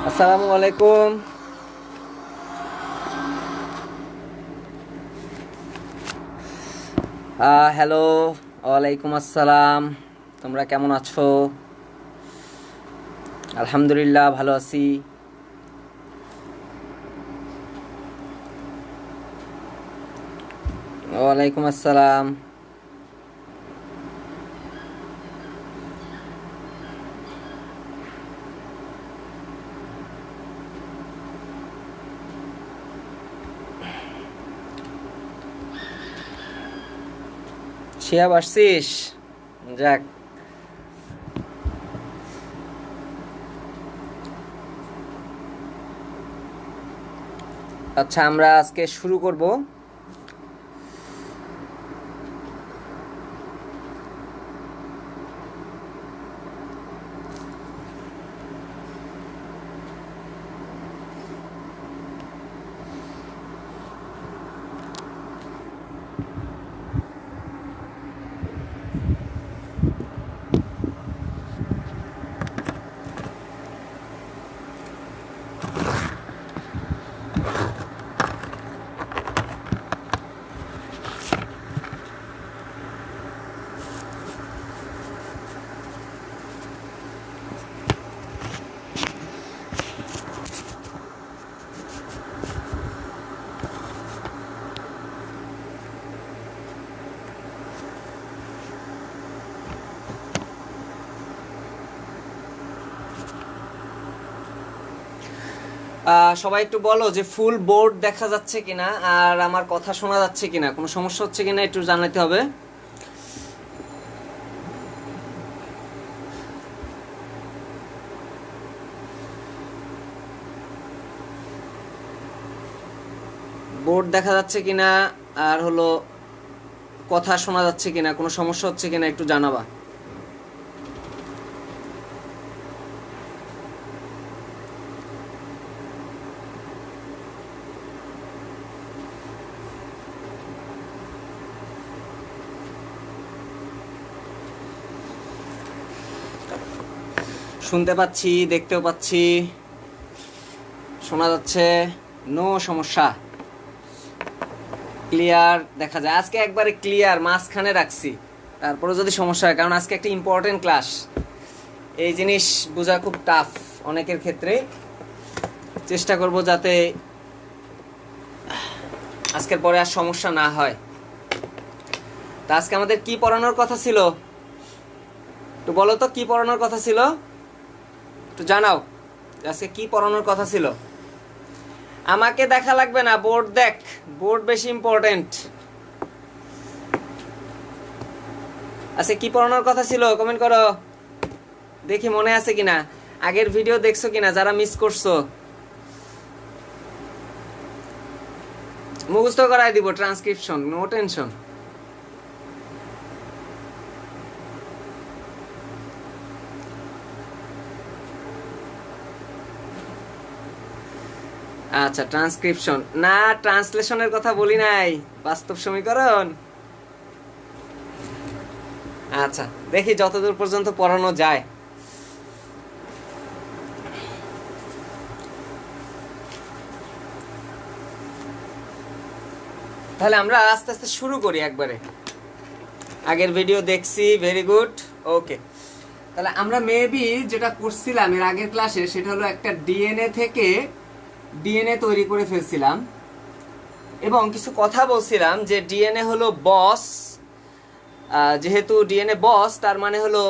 আসসালামু আলাইকুম। হ্যালো, ওয়ালাইকুম আসসালাম। তোমরা কেমন আছো? আলহামদুলিল্লাহ ভালো আছি। ওয়ালাইকুম আসসালাম। শিহাব আসছিস? যাক, আচ্ছা আমরা আজকে শুরু করব। সবাই একটু বলো যে ফুল বোর্ড দেখা যাচ্ছে কিনা আর আমার কথা শোনা যাচ্ছে কিনা, কোনো সমস্যা হচ্ছে কিনা একটু জানাতে হবে। বোর্ড দেখা যাচ্ছে কিনা আর হলো কথা শোনা যাচ্ছে কিনা, কোনো সমস্যা হচ্ছে কিনা একটু জানাবা। শুনতে পাচ্ছি, দেখতেও পাচ্ছি, শোনা যাচ্ছে, নো সমস্যা, ক্লিয়ার দেখা যায়। আজকে একবারে ক্লিয়ার মাঝখানে রাখছি, তারপরে যদি সমস্যা হয়, কারণ আজকে একটা ইম্পর্টেন্ট ক্লাস, এই জিনিস বোঝা খুব টাফ অনেকের ক্ষেত্রে। চেষ্টা করব যাতে আজকের পরে আর সমস্যা না হয়। তা আজকে আমাদের কি পড়ানোর কথা ছিল একটু বলো তো, কি পড়ানোর কথা ছিল একটু জানাও। আজকে কি পড়ানোর কথা ছিল? আমাকে দেখা লাগবে না, বোর্ড দেখ, বোর্ড বেশি ইম্পর্টেন্ট। আচ্ছা কি পড়ানোর কথা ছিল কমেন্ট করো, দেখি মনে আছে কিনা, আগের ভিডিও দেখছো কিনা, যারা মিস করছো মুখস্থ করাই দিব, ট্রান্সক্রিপশন, নো টেনশন। আচ্ছা ট্রান্সক্রিপশন না, ট্রান্সলেশনের কথা বলি নাই, বাস্তব সমীকরণ। আচ্ছা দেখি যতদূর পর্যন্ত পড়ানো যায়। তাহলে আমরা আস্তে আস্তে শুরু করি একবারে। আগের ভিডিও দেখছি, ভেরি গুড, ওকে। তাহলে আমরা মেবি যেটা করছিলাম এর আগের ক্লাসে, সেটা হলো একটা ডিএনএ থেকে ডিএনএ তৈরি করে ফেলছিলাম এবং কিছু কথা বলছিলাম যে ডিএনএ হলো বস। যেহেতু ডিএনএ বস, তার মানে হলো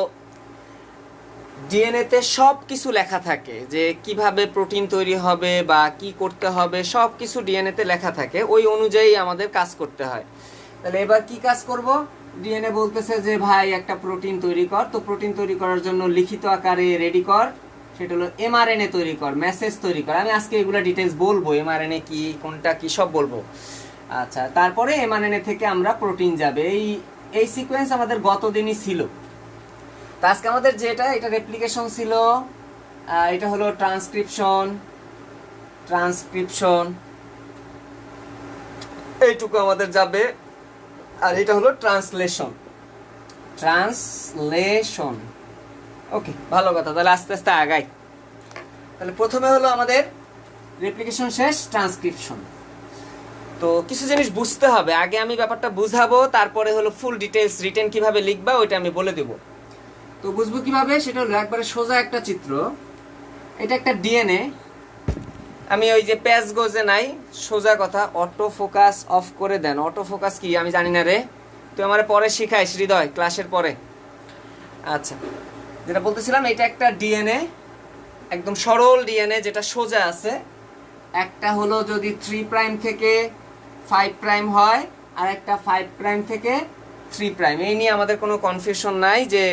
ডিএনএতে সব কিছু লেখা থাকে, যে কিভাবে প্রোটিন তৈরি হবে বা কি করতে হবে, সব কিছু ডিএনএতে লেখা থাকে, ওই অনুযায়ী আমাদের কাজ করতে হয়। তাহলে এবার কি কাজ করব? ডিএনএ বলতেছে যে ভাই একটা প্রোটিন তৈরি কর, তো প্রোটিন তৈরি করার জন্য লিখিত আকারে রেডি কর, সেটা হলো এমআরএনএ তৈরি কর, মেসেজ তৈরি কর। আমি আজকে এগুলো ডিটেলস বলবো, এমআরএনএ কি, কোনটা কি, সব বলবো। আচ্ছা তারপরে এমআরএনএ থেকে আমরা প্রোটিন যাবে, এই সিকোয়েন্স আমাদের গতদিনই ছিল। তো আজকে আমাদের যেটা, এটা রেপ্লিকেশন ছিল, এটা হলো ট্রান্সক্রিপশন, ট্রান্সক্রিপশন এইটুকু আমাদের যাবে, আর এটা হলো ট্রান্সলেশন, ট্রান্সলেশন। ওকে ভালো কথা, তাহলে আস্তে আস্তে আগাই। তাহলে প্রথমে হলো আমাদের রেপ্লিকেশন শেষ, ট্রান্সক্রিপশন। তো কিছু জিনিস বুঝতে হবে, আগে আমি ব্যাপারটা বুঝাবো, তারপরে হলো ফুল ডিটেলস রিটেন কিভাবে লিখবা ওইটা আমি বলে দেব। তো বুঝবো কিভাবে, সেটা হলো একবারে সোজা একটা চিত্র। এটা একটা ডিএনএ, আমি ওই যে প্যাচ গোজে নাই, সোজা কথা, অটো ফোকাস অফ করে দেন। অটো ফোকাস কি আমি জানি না রে, তুই আমার পরে শিখাইস হৃদয়, ক্লাসের পরে। আচ্ছা, যেটা বলতেছিলাম, এটা একটা ডিএনএ, একদম সরল ডিএনএ যেটা সোজা আছে। একটা হলো যদি 3 প্রাইম থেকে 5 প্রাইম হয়, আর একটা 5 প্রাইম থেকে 3 প্রাইম। এই নিয়ে আমাদের কোনো কনফিউশন নাই যে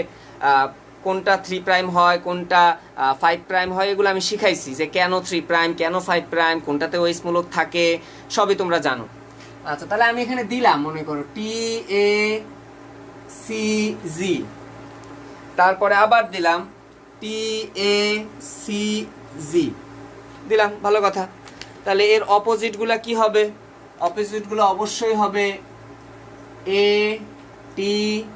কোনটা 3 প্রাইম হয়, কোনটা 5 প্রাইম হয়, এগুলো আমি শিখাইছি যে কেন 3 প্রাইম, কেন 5 প্রাইম, কোনটাতে ওএইচ মূলক থাকে, সবই তোমরা জানো। আচ্ছা, তাহলে আমি এখানে দিলাম, মনে করো TACG, তারপরে আবার দিলাম TACG দিলাম, ভালো কথা। তাহলে এর অপোজিটগুলো কি হবে? অপোজিটগুলো অবশ্যই হবে ATGC,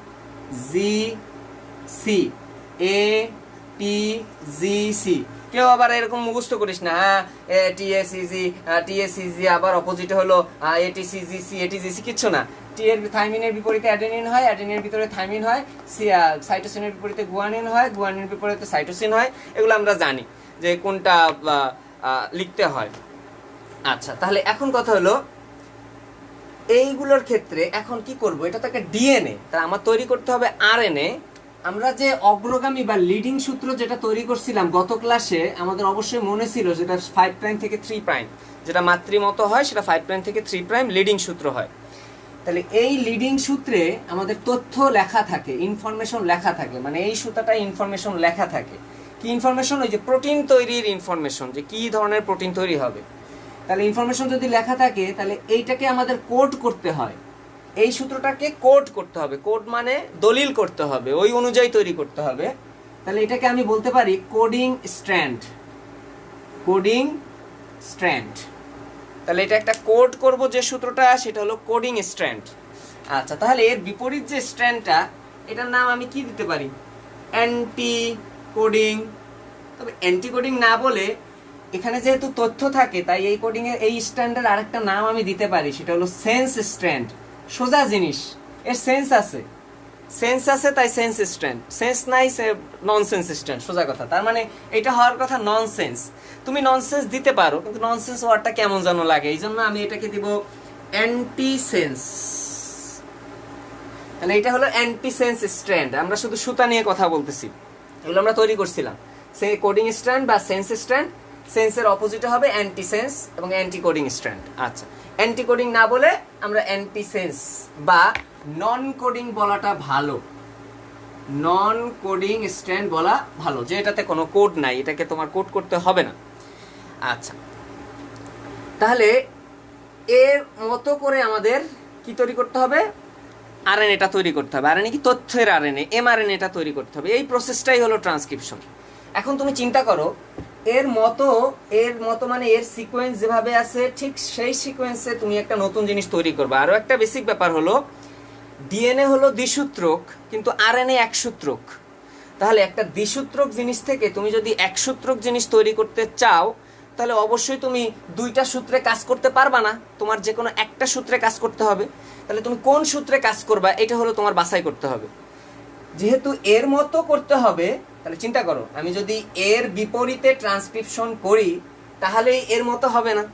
ATGC। কেউ আবার এরকম মুখস্থ করিস না, হ্যাঁ TACG আবার অপোজিট হলো ATCGC, ATGC, কিচ্ছু না। টি এর থাইমিনের বিপরীতে অ্যাডেনিন হয়, অ্যাডেনিনের ভিতরে থাইমিন হয়, সাইটোসিনের বিপরীতে গুয়ানিন হয়, গুয়ানিনের বিপরীতে সাইটোসিন হয়। এগুলো আমরা জানি যে কোনটা লিখতে হয়। আচ্ছা, তাহলে এখন কথা হলো এইগুলোর ক্ষেত্রে এখন কি করব, এটা তো একটা ডিএনএ, তাহলে আমার তৈরি করতে হবে আরএনএ। আমরা যে অগ্রগামী বা লিডিং সূত্র যেটা তৈরি করছিলাম গত ক্লাসে, আমাদের অবশ্যই মনে ছিল যেটা 5 প্রাইম থেকে 3 প্রাইম, যেটা মাতৃমত হয় সেটা 5 প্রাইম থেকে 3 প্রাইম লিডিং সূত্র হয়। তাহলে এই লিডিং সূত্রে আমাদের তথ্য লেখা থাকে, ইনফরমেশন লেখা থাকে, মানে এই সূত্রটায় ইনফরমেশন লেখা থাকে। কি ইনফরমেশন? ওই যে প্রোটিন তৈরির ইনফরমেশন, যে কি ধরনের প্রোটিন তৈরি হবে। তাহলে ইনফরমেশন যদি লেখা থাকে, তাহলে এইটাকে আমাদের কোড করতে হয়, এই সূত্রটাকে কোড করতে হবে। কোড মানে দলিল করতে হবে, ওই অনুযায়ী তৈরি করতে হবে। তাহলে এটাকে আমি বলতে পারি কোডিং স্ট্র্যান্ড, কোডিং স্ট্র্যান্ড। তাহলে এটা একটা কোড করব যে সূত্রটা, সেটা হলো কোডিং স্ট্র্যান্ড। আচ্ছা, তাহলে এর বিপরীত যে স্ট্র্যান্ডটা, এটার নাম আমি কি দিতে পারি? Anti coding. তবে অ্যান্টি কোডিং না বলে, এখানে যেহেতু তথ্য থাকে, তাই এই কোডিং এর এই স্ট্র্যান্ডের আরেকটা নাম আমি দিতে পারি, সেটা হলো সেন্স স্ট্র্যান্ড। সোজা জিনিস, এর সেন্স আছে, সেন্স আছে তাই সেন্স স্ট্র্যান্ড, সেন্স নাই সে ননসেন্স স্ট্র্যান্ড, সোজা কথা। তার মানে এটা হওয়ার কথা ননসেন্স। তুমি ননসেন্স দিতে পারো, কিন্তু ননসেন্স ওয়ার্ডটা কেমন যেন লাগে, এই জন্য আমি এটাকে দিব অ্যান্টিসেন্স। তাহলে এটা হলো অ্যান্টিসেন্স স্ট্র্যান্ড। আমরা শুধু সুতা নিয়ে কথা বলতেছি, এগুলো আমরা তৈরি করছিলাম। সে কোডিং স্ট্র্যান্ড বা সেন্স স্ট্র্যান্ড, সেন্সের অপোজিটে হবে অ্যান্টিসেন্স এবং অ্যান্টি কোডিং স্ট্র্যান্ড। আচ্ছা, অ্যান্টি কোডিং না বলে আমরা অ্যান্টিসেন্স বা নন কোডিং বলাটা ভালো, নন কোডিং স্ট্র্যান্ড বলা ভালো, যে এটাতে কোনো কোড নাই, এটাকে তোমার কোড করতে হবে না। আচ্ছা, তাহলে এর মতো করে আমাদের কি তৈরি করতে হবে? আরএনএটা তৈরি করতে হবে। আরএনএ কি? তথ্যের আরএনএ, এমআরএনএটা তৈরি করতে হবে। এই প্রসেসটাই হলো ট্রান্সক্রিপশন। এখন তুমি চিন্তা করো, এর মতো মানে এর সিকোয়েন্স যেভাবে আছে, ঠিক সেই সিকোয়েন্সে তুমি একটা নতুন জিনিস তৈরি করবে। আরও একটা বেসিক ব্যাপার হলো, ডিএনএ হলো দ্বিসূত্রক, কিন্তু আরএনএ একসূত্রক। তাহলে একটা দ্বিসূত্রক জিনিস থেকে তুমি যদি একসূত্রক জিনিস তৈরি করতে চাও, তাহলে অবশ্যই তুমি দুইটা সূত্রে কাজ করতে পারবা না, তোমার যে কোনো একটা সূত্রে কাজ করতে হবে। তাহলে তুমি কোন সূত্রে কাজ করবা, এটা হলো তোমার বাছাই করতে হবে। যেহেতু এর মতো করতে হবে, তাহলে চিন্তা করো, আমি যদি এর বিপরীতে ট্রান্সক্রিপশন করি, তাহলে এর মতো হবে না।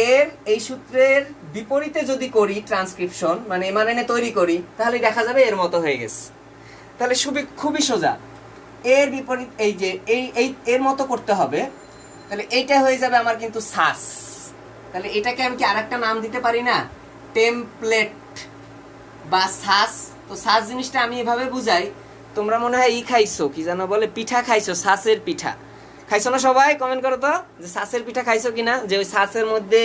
এর এই সূত্রের বিপরীতে যদি করি ট্রান্সক্রিপশন, মানে এমআরএনএ তৈরি করি, তাহলে দেখা যাবে এর মতো হয়ে গেছে। তাহলে খুবই সোজা, এর বিপরীত এই যে এই এর মতো করতে হবে। তাহলে এইটা হয়ে যাবে আমার কিন্তু সাস। তাহলে এটাকে আমি কি আরেকটা নাম দিতে পারি না? টেমপ্লেট বা সাস। তো সাস জিনিসটা আমি এভাবে বুঝাই, তোমরা মনে হয় খাইছো, কি জানো বলে, পিঠা খাইছো, সাসের পিঠা খাইছো না? সবাই কমেন্ট করো তো যে সাসের পিঠা খাইছো কিনা। যে ওই সাসের মধ্যে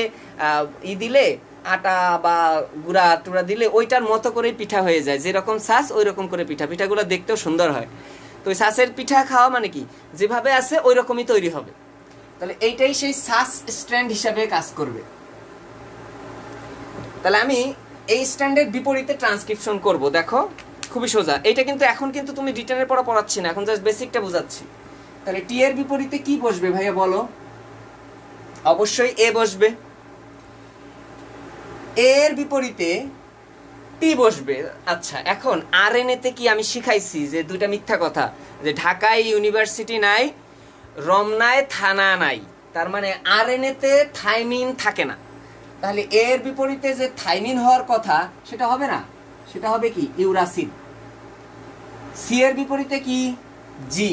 দিলে, আটা বা গুঁড়া টুড়া দিলে ওইটার মতো করেই পিঠা হয়ে যায়, যেরকম সাস ওই রকম করে পিঠাগুলো দেখতেও সুন্দর হয়। তো ওই সাসের পিঠা খাওয়া মানে কি, যেভাবে আছে ওই রকমই তৈরি হবে। তাহলে এইটাই সেই সাস স্ট্র্যান্ড হিসাবে কাজ করবে। তাহলে আমি এই স্ট্র্যান্ডের বিপরীতে ট্রান্সক্রিপশন করব। দেখো খুবই সোজা। এইটা কিন্তু এখন কিন্তু তুমি রিটার্নের পড়া পড়াচ্ছি না, এখন জাস্ট বেসিকটা বোঝাচ্ছি। তাহলে টি এর বিপরীতে কি বসবে ভাইয়া বলো? অবশ্যই এ বসবে। এর বিপরীতে টি বসবে। আচ্ছা, এখন আরএনএ তে কি আমি শিখাইছি যে দুইটা মিথ্যা কথা, যে ঢাকায় ইউনিভার্সিটি নাই, রমনায় থানা নাই, তার মানে আরএনএ তে থাইমিন থাকে না। তাহলে এর বিপরীতে যে থাইমিন হওয়ার কথা সেটা হবে না, সেটা হবে কি ইউরাসিন। সি এর বিপরীতে কি জি,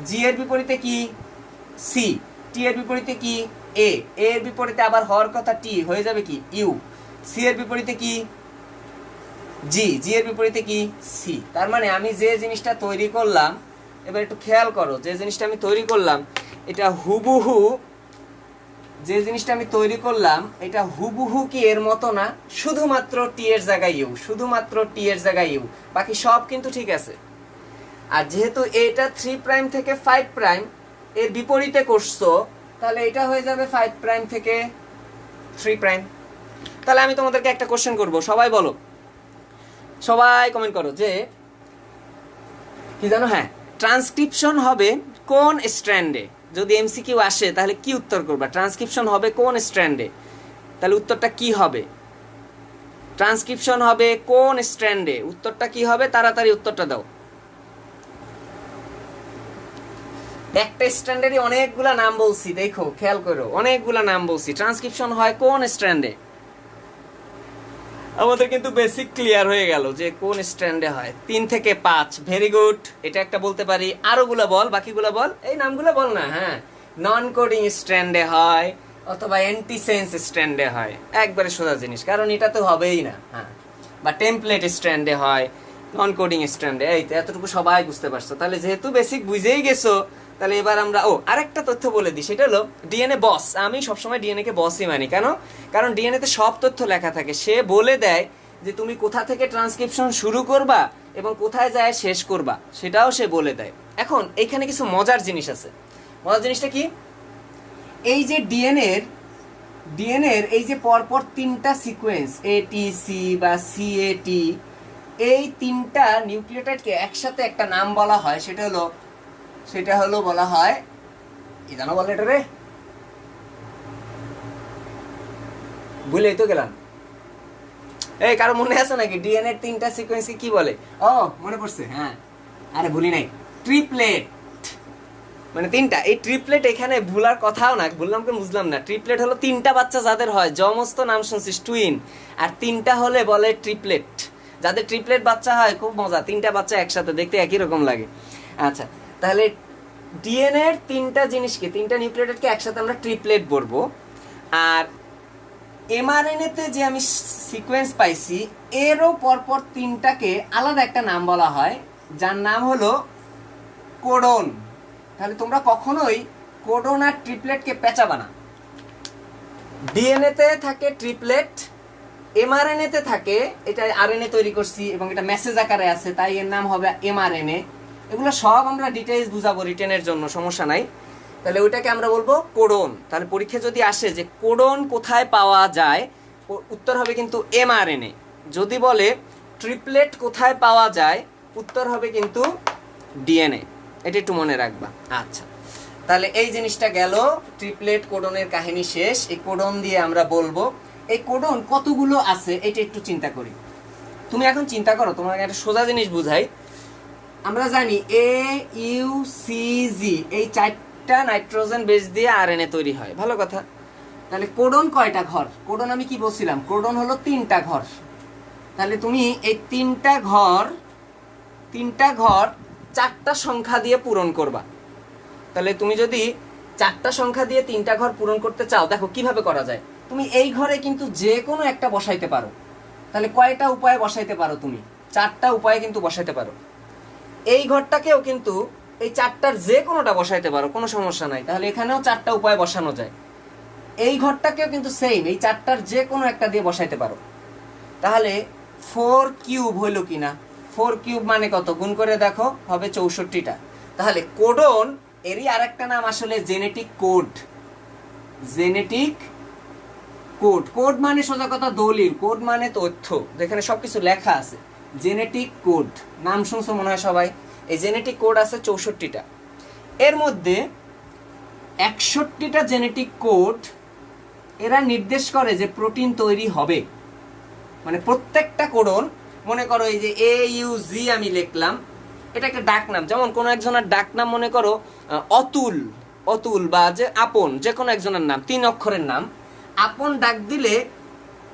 জি এর বিপরীতে কি সি, টি এর বিপরীতে কি এ, এর বিপরীতে আবার হওয়ার কথা টি, হয়ে যাবে কি ইউ। সি এর বিপরীতে কি জি, জি এর বিপরীতে কি সি। তার মানে আমি যে জিনিসটা তৈরি করলাম, এবার একটু খেয়াল করো, যে জিনিসটা আমি তৈরি করলাম এটা হুবহু, যে জিনিসটা আমি তৈরি করলাম এটা হুবহু কি এর মতো না, শুধুমাত্র টি এর জায়গায় ইউ, শুধুমাত্র টি এর জায়গায় ইউ, বাকি সব কিন্তু ঠিক আছে। আর যেহেতু এটা 3 প্রাইম থেকে 5 প্রাইম এর বিপরীতে করছো, তাহলে এটা হয়ে যাবে 5 প্রাইম থেকে 3 প্রাইম। তাহলে আমি তোমাদেরকে একটা কোশ্চেন করব, সবাই বলো, সবাই কমেন্ট করো যে কি জানো, হ্যাঁ, ট্রান্সক্রিপশন হবে কোন স্ট্র্যান্ডে? যদি এমসিকিউ আসে তাহলে কি উত্তর করবা? ট্রান্সক্রিপশন হবে কোন স্ট্র্যান্ডে? তাহলে উত্তরটা কি হবে? ট্রান্সক্রিপশন হবে কোন স্ট্র্যান্ডে? উত্তরটা কি হবে? তাড়াতাড়ি উত্তরটা দাও। একটা স্ট্র্যান্ডেরই অনেকগুলা নাম বলছি, দেখো খেয়াল করো, অনেকগুলা নাম বলছি। ট্রান্সক্রিপশন হয় কোন স্ট্র্যান্ডে? আমাদের কিন্তু বেসিক ক্লিয়ার হয়ে গেল যে কোন স্ট্র্যান্ডে হয়। 3 থেকে 5, ভেরি গুড, এটা একটা বলতে পারি। আরোগুলা বল, বাকিগুলা বল, এই নামগুলো বল না। হ্যাঁ, নন কোডিং স্ট্র্যান্ডে হয় অথবা অ্যান্টিসেন্স স্ট্র্যান্ডে হয়, একবারে সোজা জিনিস, কারণ এটা তো হবেই না। হ্যাঁ, বা টেমপ্লেট স্ট্র্যান্ডে হয়, নন কোডিং স্ট্র্যান্ডে। এই তো এতটুকু সবাই বুঝতে পারছো। তাহলে যেহেতু বেসিক বুঝেই গেছো, তাহলে এবার আমরা আরেকটা তথ্য বলে দিই, সেটা হলো ডিএনএ বস। আমি সবসময় ডিএনএ কে বসই মানি। কেন? কারণ ডিএনএ তে সব তথ্য লেখা থাকে। সে বলে দেয় যে তুমি কোথা থেকে ট্রান্সক্রিপশন শুরু করবা এবং কোথায় যায় শেষ করবা, সেটাও সে বলে দেয়। এখন এখানে কিছু মজার জিনিস আছে। মজার জিনিসটা কি? এই যে ডিএনএ এর এই যে পরপর 3টা সিকোয়েন্স এটিসি বা সিএটি, এই 3টা নিউক্লিওটাইডকে একসাথে একটা নাম বলা হয়, সেটা হলো বলা হয়, কি জানো বলে এটা রে, ভুলেই তো গেলাম। এই কারো মনে আছে নাকি ডিএনএ 3টা সিকোয়েন্সকে কি বলে? মনে পড়ছে, হ্যাঁ, আরে ভুলি নাই, ট্রিপলেট। মানে 3টা, এই ট্রিপলেট এখানে ভুলার কথাও না, বললাম কি বুঝলাম না। ট্রিপলেট হলো 3টা বাচ্চা যাদের হয়, যমজ তো নাম শুনছিস টুইন, আর 3টা হলে বলে ট্রিপলেট। যাদের ট্রিপলেট বাচ্চা হয় খুব মজা, 3টা বাচ্চা একসাথে দেখতে একই রকম লাগে। আচ্ছা, তাহলে ডিএনএ এর 3টা জিনিসকে, 3টা নিউক্লিওটাইডকে একসাথে আমরা ট্রিপলেট বলবো। আর এমআরএনএ তে যে আমি সিকোয়েন্স পাইছি, এরও পরপর 3টাকে আলাদা একটা নাম বলা হয়, যার নাম হলো কোডন। তাহলে তোমরা কখনোই কোডন আর ট্রিপলেটকে পেঁচাবা না। ডিএনএ তে থাকে ট্রিপলেট, এমআরএনএ তে থাকে, এটা আরএনএ তৈরি করছি এবং এটা মেসেজ আকারে আছে, তাই এর নাম হবে এমআরএনএ। এগুলো সব আমরা ডিটেইলস বুঝাবো রিটেনের জন্য, সমস্যা নাই। তাহলে ওইটাকে আমরা বলবো কোডন। তাহলে পরীক্ষা যদি আসে যে কোডন কোথায় পাওয়া যায়, উত্তর হবে কিন্তু এমআরএনএ। যদি বলে ট্রিপলেট কোথায় পাওয়া যায়, উত্তর হবে কিন্তু ডিএনএ। এটা একটু মনে রাখবা। আচ্ছা, তাহলে এই জিনিসটা গেল, ট্রিপলেট কোডনের কাহিনী শেষ। এই কোডন দিয়ে আমরা বলবো এই কোডন কতগুলো আছে এটা একটু চিন্তা করি। তুমি এখন চিন্তা করো, তোমাকে একটা সোজা জিনিস বুঝাই। আমরা জানি এ ইউ সি জি, এই 4টা নাইট্রোজেন বেস দিয়ে আরএনএ তৈরি হয়, ভালো কথা। তাহলে কোডন কয়টা ঘর? কোডন আমি কি বলছিলাম, কোডন হলো 3টা ঘর। তাহলে তুমি এই 3টা ঘর 4টা সংখ্যা দিয়ে পূরণ করবা। তাহলে তুমি যদি 4টা সংখ্যা দিয়ে 3টা ঘর পূরণ করতে চাও, দেখো কিভাবে করা যায়। তুমি এই ঘরে কিন্তু যে কোনো একটা বসাইতে পারো। তাহলে কয়টা উপায়ে বসাইতে পারো? তুমি 4টা উপায়ে কিন্তু বসাইতে পারো। এই ঘরটাকেও কিন্তু এই 4টার যে কোনোটা বসাইতে পারো, কোনো সমস্যা নাই। তাহলে এখানেও 4টা উপায়ে বসানো যায়। এই ঘরটাকেও কিন্তু সেম, এই 4টার যে কোনো একটা দিয়ে বসাইতে পারো। তাহলে 4 কিউব হইল কিনা? 4 কিউব মানে কত? গুণ করে দেখো, হবে 64টা। তাহলে কোডন এরই আরেকটা নাম আসলে genetic code. Genetic code, code মানে সোজা কথা দলিল, কোড মানে তথ্য, যেখানে সবকিছু লেখা আছে। জেনেটিক কোড নাম শুনছো মনে হয় সবাই। এই জেনেটিক কোড আছে 64টা। এর মধ্যে 61টা জেনেটিক কোড এরা নির্দেশ করে যে প্রোটিন তৈরি হবে। মানে প্রত্যেকটা কোডন, মনে করো এই যে AUG আমি লিখলাম, এটা একটা ডাক নাম। যেমন কোনো একজনের ডাক নাম মনে করো অতুল, অতুল বা যে আপন, যে কোনো একজনের নাম 3 অক্ষরের নাম। আপন ডাক দিলে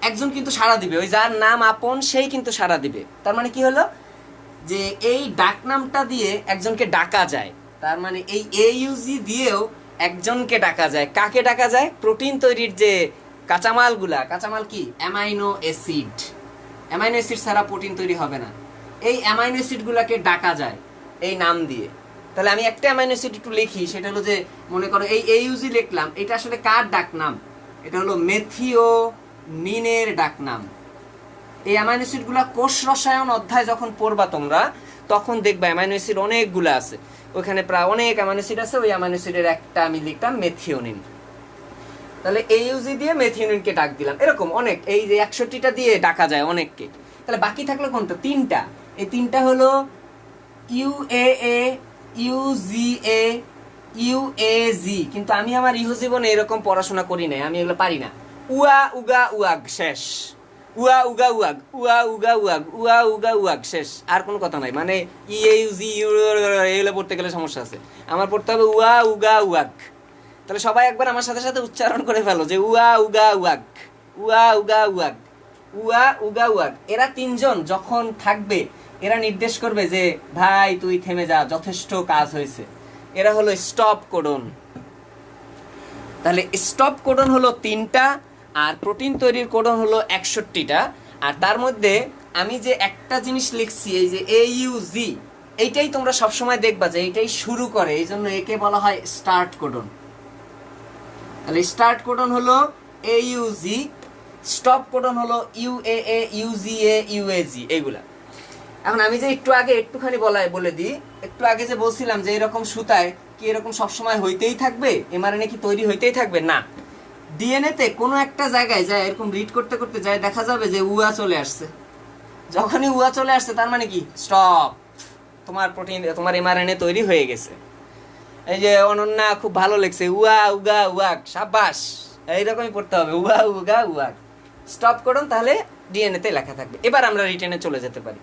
একজন কিন্তু সাড়া দিবে, ওই যার নাম আপন সেই কিন্তু সাড়া দিবে। তার মানে কি হলো যে এই ডাক নামটা দিয়ে একজনকে ডাকা যায়। তার মানে এই AUG দিয়েও একজনকে ডাকা যায়। কাকে ডাকা যায়? প্রোটিন তৈরির যে কাঁচামালগুলা, কাঁচামাল কি? Amino acid. অ্যামাইনো অ্যাসিড ছাড়া প্রোটিন তৈরি হবে না। এই অ্যামাইনো অ্যাসিডগুলোকে ডাকা যায় এই নাম দিয়ে। তাহলে আমি একটা অ্যামাইনো অ্যাসিড একটু লিখি, সেটা হলো যে মনে করো এই AUG লিখলাম, এটা আসলে কার ডাক নাম? এটা হলো মেথিওনিনের ডাক নাম। এই অ্যামাইনো অ্যাসিডগুলো কোষ রসায়ন অধ্যায় যখন পড়বা তোমরা, তখন দেখবা অ্যামাইনো অ্যাসিড অনেকগুলো আছে, ওখানে প্রায় অনেক অ্যামাইনো অ্যাসিড আছে। ওই অ্যামাইনো অ্যাসিডের একটা আমি লিখতাম মেথিওনিন। তাহলে AUG দিয়ে মেথিওনিনকে ডাক দিলাম। এরকম অনেক, এই যে 61টা দিয়ে ডাকা যায় অনেককে। তাহলে বাকি থাকলো কোনটা? 3টা। এই 3টা হলো UAA, UGA, UAG। কিন্তু আমি আমার জীবনে এরকম পড়াশোনা করি নাই, আমি এগুলো পারি না। উয়া উগা উয়াগ শেষ, উয়া উগা উয়াগ, উয়া উগা উয়াগ, উয়া উগা উয়াগ শেষ, আর কোনো কথা নাই। মানে EAUG এগুলো পড়তে গেলে সমস্যা আছে। আমার পড়তে হবে উয়া উগা উয়াগ। তাহলে সবাই একবার আমার সাথে সাথে উচ্চারণ করে ফেলো যে উয়া উগা উয়াগ, উয়া উগা উয়াগ, উয়া উগা উয়াগ। এরা 3জন যখন থাকবে, এরা নির্দেশ করবে যে ভাই তুই থেমে যা, যথেষ্ট কাজ হয়েছে। এরা হলো স্টপ কোডন। তাহলে স্টপ কোডন হলো 3টা, আর প্রোটিন তৈরির কোডন হলো 61টা। আর তার মধ্যে আমি যে একটা জিনিস লিখছি, এই যে AUG, এইটাই তোমরা সবসময় দেখবা যে এইটাই শুরু করে, এই জন্য একে বলা হয় স্টার্ট কোডন। তাহলে স্টার্ট কোডন হলো AUG, স্টপ কোডন হলো UAA, UGA, UAG এইগুলা। এখন আমি যে একটু আগে একটুখানি বলে দিই, একটু আগে যে বলছিলাম যে এরকম সুতায় কি এরকম সবসময় হইতেই থাকবে, mRNA কি তৈরি হইতেই থাকবে? না। DNA তে কোনো একটা জায়গায় যায় এরকম রিড করতে করতে যায়, দেখা যাবে যে উয়া চলে আসছে। যখনই উয়া চলে আসছে তার মানে কি? স্টপ, তোমার প্রোটিন, তোমার mRNA তৈরি হয়ে গেছে। এই যে অনন্যা খুব ভালো লেগছে, উয়া উগা উয়াক, সাবাস, এইরকমই পড়তে হবে, উয়া উগা উয়াক। স্টপ করুন, তাহলে DNA তে লেখা থাকবে। এবার আমরা রিটেনে চলে যেতে পারি।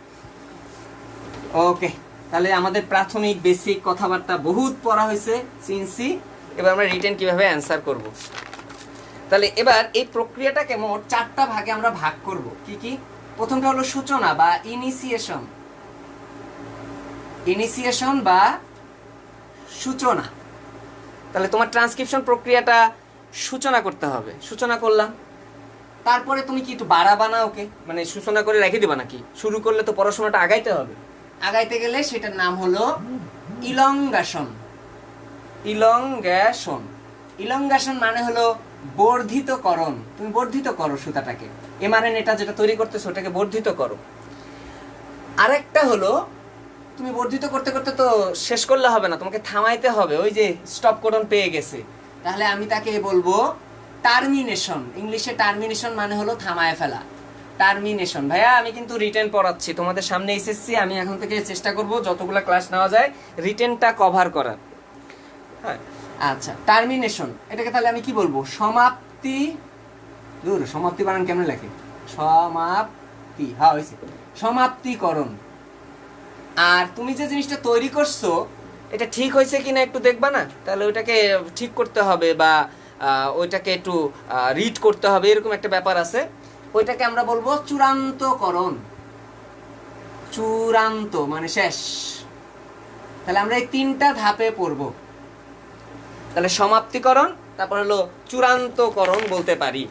ওকে, তাহলে আমাদের প্রাথমিক বেসিক কথাবার্তা বহুত পড়া হয়েছে, সিনসি। এবার আমরা রিটেন কিভাবে অ্যান্সার করব। তাহলে এবার এই প্রক্রিয়াটাকে মোট 4টা ভাগে আমরা ভাগ করব। কি কি? প্রথমটা হলো সূচনা বা ইনিশিয়েশন, ইনিশিয়েশন বা সূচনা। তাহলে তোমার ট্রান্সক্রিপশন প্রক্রিয়াটা সূচনা করতে হবে। সূচনা করলাম, তারপরে তুমি কি একটু বাড়াবা না ওকে? মানে সূচনা করে রেখে দিবা নাকি? শুরু করলে তো পড়াশোনাটা আগাইতে হবে। আগাইতে গেলে সেটার নাম হলো ইলংগেশন। ইলংগেশন, ইলংগেশন মানে হলো বর্ধিতকরণ। তুমি বর্ধিত করো সুতাটাকে, mRNA যেটা তৈরি করতেছো ওটাকে বর্ধিত করো। আরেকটা হলো তুমি বর্ধিত করতে করতে তো শেষ করলে হবে না, তোমাকে থামাইতে হবে। ওই যে স্টপ কোডন পেয়ে গেছে, তাহলে আমি তাকে বলবো টার্মিনেশন। ইংলিশে টার্মিনেশন মানে হলো থামায় ফেলা, টার্মিনেশন। ভাইয়া আমি কিন্তু রিটেন পড়াচ্ছি তোমাদের সামনে এসেছি, আমি এখন থেকে চেষ্টা করব যতগুলো ক্লাস নেওয়া যায় রিটেনটা কভার করার। হ্যাঁ, আচ্ছা, টার্মিনেশন, এটাকে তাহলে আমি কি বলবো? সমাপ্তি। দূর, সমাপ্তি বানান কেমন লেখে? সমাপ্তি। হ্যাঁ হয়েছে, সমাপ্তিকরণ। আর তুমি যে জিনিসটা তৈরি করছো এটা ঠিক হয়েছে কিনা একটু দেখবা না? তাহলে ওইটাকে ঠিক করতে হবে বা ওইটাকে একটু রিড করতে হবে, এরকম একটা ব্যাপার আছে। ওইটাকে আমরা বলবো চূড়ান্তকরণ। চূড়ান্ত মানে শেষ। তাহলে আমরা এই 3টা ধাপে পড়ব। তাহলে সমাপ্তিকরণ, তারপর হলো চূড়ান্তকরণ বলতে পারি।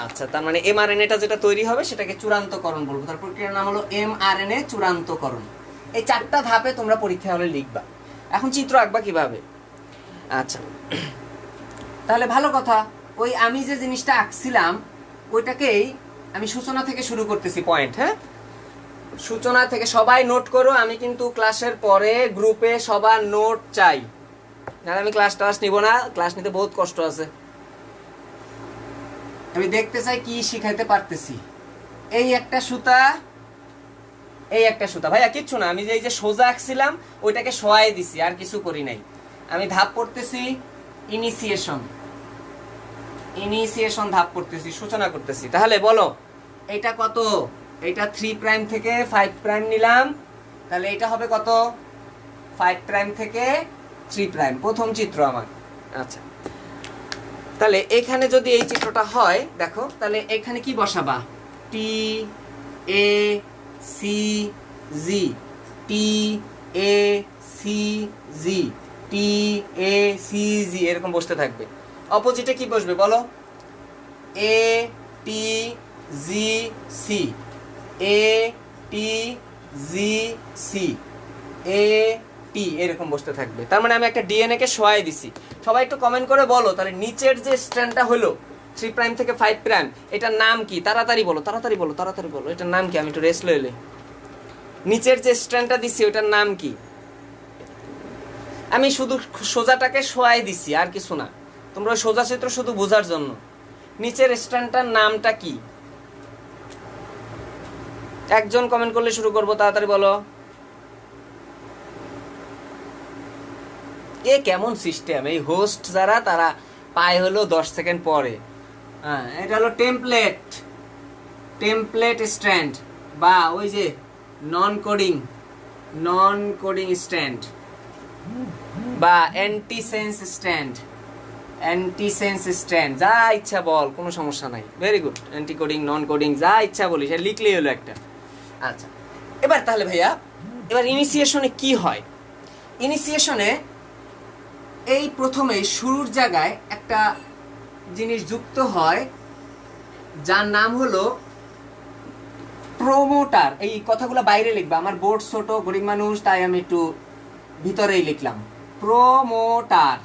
আচ্ছা, তার মানে mRNA যেটা তৈরি হবে সেটাকে চূড়ান্তকরণ বলবো। তার প্রক্রিয়ার নাম হলো mRNA চূড়ান্তকরণ। এই 4টা ধাপে তোমরা পরীক্ষা হলে লিখবা। এখন চিত্র আঁকবা কিভাবে? আচ্ছা, তাহলে ভালো কথা, ওই আমি যে জিনিসটা আঁকছিলাম ওইটাকেই আমি সূচনা থেকে শুরু করতেছি পয়েন্ট। হ্যাঁ, সূচনা থেকে সবাই নোট করো। আমি কিন্তু ক্লাসের পরে গ্রুপে সবার নোট চাই, নাহলে আমি ক্লাস নিব না। ক্লাস নিতে বহুত কষ্ট আছে। আমি দেখতে চাই কি শিখাইতে পারতেছি। এই একটা সুতা, এই একটা সুতা। ভাইয়া কিচ্ছু না, আমি যে এই যে সোজা আঁকছিলাম ওইটাকে সহায় দিছি, আর কিছু করি নাই। আমি ধাপ পড়তেছি ইনিশিয়েশন, ইনিশিয়েশন ধাপ পড়তেছি, সূচনা করতেছি। তাহলে বলো এটা কত? এটা 3 প্রাইম থেকে 5 প্রাইম নিলাম, তাহলে এটা হবে কত? 5 প্রাইম থেকে 3 প্রাইম, প্রথম চিত্র আমার। আচ্ছা, তাহলে এখানে যদি এই চিত্রটা হয় দেখো, তাহলে এখানে কি বসাবা? T A C G, T A C G, T A C G, এরকম বসতে থাকবে। অপোজিটে কি বসবে বলো? এ টি জি সি, এ টি জি সি, এ টি, এরকম বসতে থাকবে। তার মানে আমি একটা ডিএনএ কে শোয়াই দিছি। সবাই একটু কমেন্ট করে বলো, তাহলে নিচের যে স্ট্র্যান্ডটা হলো 3 প্রাইম থেকে 5 প্রাইম, এটার নাম কি? তাড়াতাড়ি বলো, তাড়াতাড়ি বলো, তাড়াতাড়ি বলো, এটার নাম কি? আমি একটু রেস্ট লইলে। নিচের যে স্ট্র্যান্ডটা দিছি ওটার নাম কি? আমি শুধু সোজাটাকে শোয়াই দিছি, আর কিছু না। তোমরা সোজা চিত্র শুধু বোঝার জন্য। নিচের স্ট্র্যান্ডটার নামটা কি? একজন কমেন্ট করলে শুরু করবো, তাড়াতাড়ি বলো। এ কেমন সিস্টেম! এই হোস্ট যারা, তারা পায় হলো 10 সেকেন্ড পরে। হ্যাঁ, এটা হলো টেমপ্লেট, টেমপ্লেট স্ট্র্যান্ড, বা ওই যে নন কোডিং, নন কোডিং স্ট্র্যান্ড, বা অ্যান্টিসেন্স স্ট্র্যান্ড, অ্যান্টিসেন্স স্ট্র্যান্ড, যা ইচ্ছা বল, কোনো সমস্যা নাই। Very good. অ্যান্টি কোডিং, নন কোডিং, যা ইচ্ছা বলিস, এটা লিখলেই হলো একটা। আচ্ছা, এবার তাহলে ভাইয়া, এবার ইনিশিয়েশনে কি হয়? ইনিশিয়েশনে এই প্রথমে শুরুর জায়গায় একটা জিনিস যুক্ত হয়, যার নাম হলো প্রোমোটার। এই কথাগুলো বাইরে লিখবা, আমার বোর্ড ছোট, গরিব মানুষ, তাই আমি একটু ভিতরেই লিখলাম। প্রোমোটার,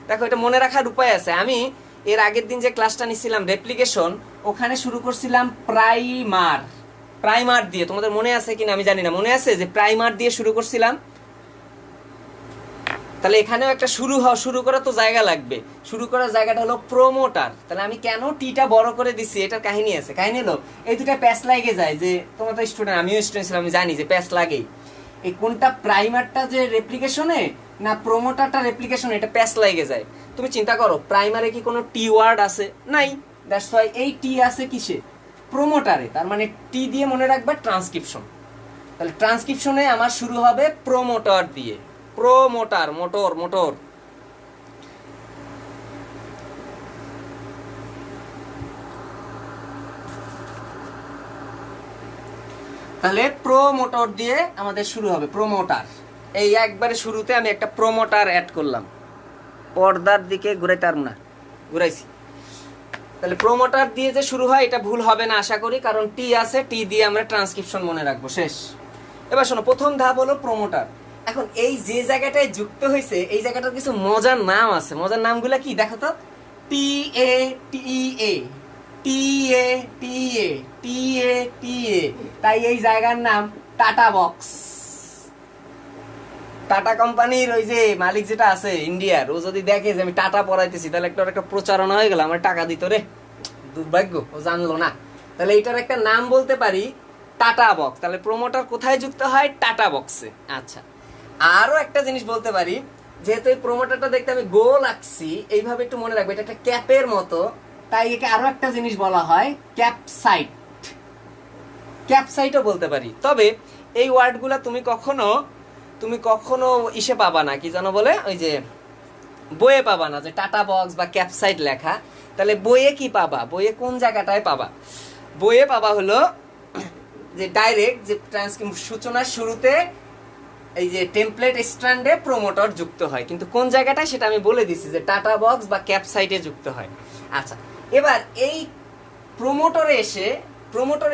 দেখো এটা মনে রাখার উপায় আছে। আমি এর আগের দিন যে ক্লাসটা নিছিলাম রেপ্লিকেশন, ওখানে শুরু করছিলাম প্রাইমার, প্রাইমার দিয়ে। তোমাদের মনে আছে কিনা আমি জানি না, মনে আছে যে প্রাইমার দিয়ে শুরু করছিলাম? তাহলে এখানেও একটা শুরু করার তো জায়গা লাগবে। শুরু করার জায়গাটা হলো প্রোমোটার। তাহলে আমি কেন টিটা বড় করে দিছি, এটার কাহিনী আছে। কাহিনী হলো এই দুটা প্যাচ লাগে যায়, যে তোমরা তো স্টুডেন্ট, আমিও স্টুডেন্ট ছিলাম, আমি জানি যে প্যাচ লাগেই। এই কোনটা প্রাইমারটা যে রেপ্লিকেশনে না প্রোমোটারটা রেপ্লিকেশনে, এটা প্যাচ লাগে যায়। তুমি চিন্তা করো, প্রাইমারে কি কোনো টি ওয়ার্ড আছে? নাই। দ্যাটস ওয়াই এই টি আছে কিসে? প্রোমোটারে। তার মানে টি দিয়ে মনে রাখবা ট্রান্সক্রিপশন। তাহলে ট্রান্সক্রিপশনে আমার শুরু হবে প্রোমোটার দিয়ে। Promoter, motor, motor. তাহলে প্রোমোটর দিয়ে আমাদের শুরু হবে, প্রোমোটার। এই একবারে শুরুতে আমি একটা প্রোমোটার অ্যাড করলাম। পর্দার দিকে ঘুরাইতাম না, ঘুরাইছি। তাহলে প্রোমোটার দিয়ে যে শুরু হয়, এটা ভুল হবে না আশা করি, কারণ টি আছে, টি দিয়ে আমরা ট্রান্সক্রিপশন মনে রাখবো। শেষ। এবার শোনো, প্রথম ধাপ হলো প্রোমোটার। এখন এই যে জায়গাটায় যুক্ত হয়েছে, এই জায়গাটার কিছু মজার নাম আছে। মজার নামগুলো কি দেখো তো? টি এ টি এ, টি এ টি এ, টি এ টি এ। তাই এই জায়গার নাম টাটা বক্স। টাটা কোম্পানির ওই যে মালিক যেটা আছে ইন্ডিয়ার, ও যদি দেখে যে আমি টাটা পড়াইতেছি, তাহলে একটা প্রচারণা হয়ে গেল, আমার টাকা দিত রে। দুর্ভাগ্য, ও জানলো না। তাহলে এইটার একটা নাম বলতে পারি টাটা বক্স। তাহলে প্রোমোটার কোথায় যুক্ত হয়? টাটা বক্সে। আচ্ছা, আরো একটা জিনিস বলতে পারি, যেহেতু এই প্রোমোটারটা দেখতে আমি গোল আঁকছি, এইভাবে একটু মনে রাখবে, এটা একটা ক্যাপের মতো, তাই একে আরো একটা জিনিস বলা হয় ক্যাপসাইট। ক্যাপসাইটও বলতে পারি। তবে এই ওয়ার্ডগুলা তুমি কখনো ইসে পাবা না, কি জানো বলে, ওই যে বইয়ে পাবা না, যে টাটা বক্স বা ক্যাপসাইট লেখা। তাহলে বইয়ে কি পাবা? বইয়ে কোন জায়গাটায় পাবা? বইয়ে পাবা হলো যে ডাইরেক্ট যে সূচনার শুরুতে এই যে টেমপ্লেট স্ট্র্যান্ডে প্রোমোটর যুক্ত হয়, কিন্তু কোন জায়গাটায় সেটা আমি বলে দিছি, যে টাটা বক্স বা ক্যাপসাইটে যুক্ত হয়। আচ্ছা, এবার এই প্রোমোটরে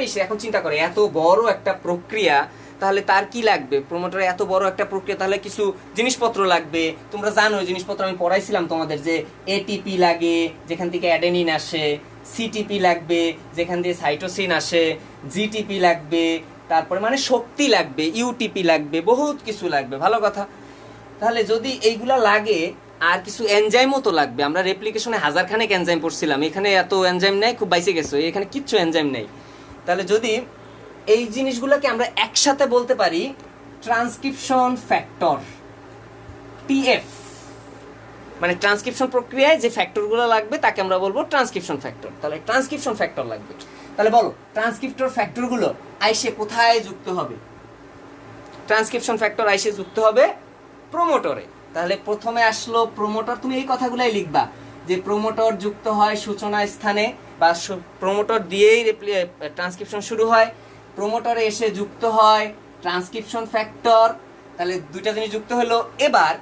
এসে এখন চিন্তা করে, এত বড় একটা প্রক্রিয়া, তাহলে তার কি লাগবে? প্রোমোটরে এত বড় একটা প্রক্রিয়া, তাহলে কিছু জিনিসপত্র লাগবে। তোমরা জানো জিনিসপত্র আমি পড়াইছিলাম তোমাদের, যে এটিপি লাগে যেখান থেকে অ্যাডেনিন আসে, সিটিপি লাগবে যেখান দিয়ে সাইটোসিন আসে, জিটিপি লাগবে, তারপরে মানে শক্তি লাগবে, ইউটিপি লাগবে, বহুত কিছু লাগবে। ভালো কথা। তাহলে যদি এইগুলা লাগে, আর কিছু এনজাইমও তো লাগবে। আমরা রেপ্লিকেশনে হাজারখানেক এনজাইম পড়ছিলাম, এখানে এত এনজাইম নেই, খুব বাইসে গেছো, এখানে কিচ্ছু এনজাইম নেই। তাহলে যদি এই জিনিসগুলোকে আমরা একসাথে বলতে পারি ট্রান্সক্রিপশন ফ্যাক্টর, টিএফ। মানে ট্রান্সক্রিপশন প্রক্রিয়ায় যে ফ্যাক্টরগুলো লাগবে তাকে আমরা বলবো ট্রান্সক্রিপশন ফ্যাক্টর। তাহলে ট্রান্সক্রিপশন ফ্যাক্টর লাগবে। তাহলে বলো ট্রান্সক্রিপ্টর ফ্যাক্টরগুলো আইসে কোথায় যুক্ত হবে? ট্রান্সক্রিপশন ফ্যাক্টর আইসে যুক্ত হবে প্রোমোটরে। তাহলে প্রথমে আসলো প্রোমোটর, তুমি এই কথাগুলাই লিখবা যে প্রোমোটর যুক্ত হয় সূচনা স্থানে, বা প্রোমোটর দিয়েই ট্রান্সক্রিপশন শুরু হয়। প্রোমোটরে এসে যুক্ত হয় ট্রান্সক্রিপশন ফ্যাক্টর। তাহলে দুইটা জিনিস যুক্ত হলো। এবার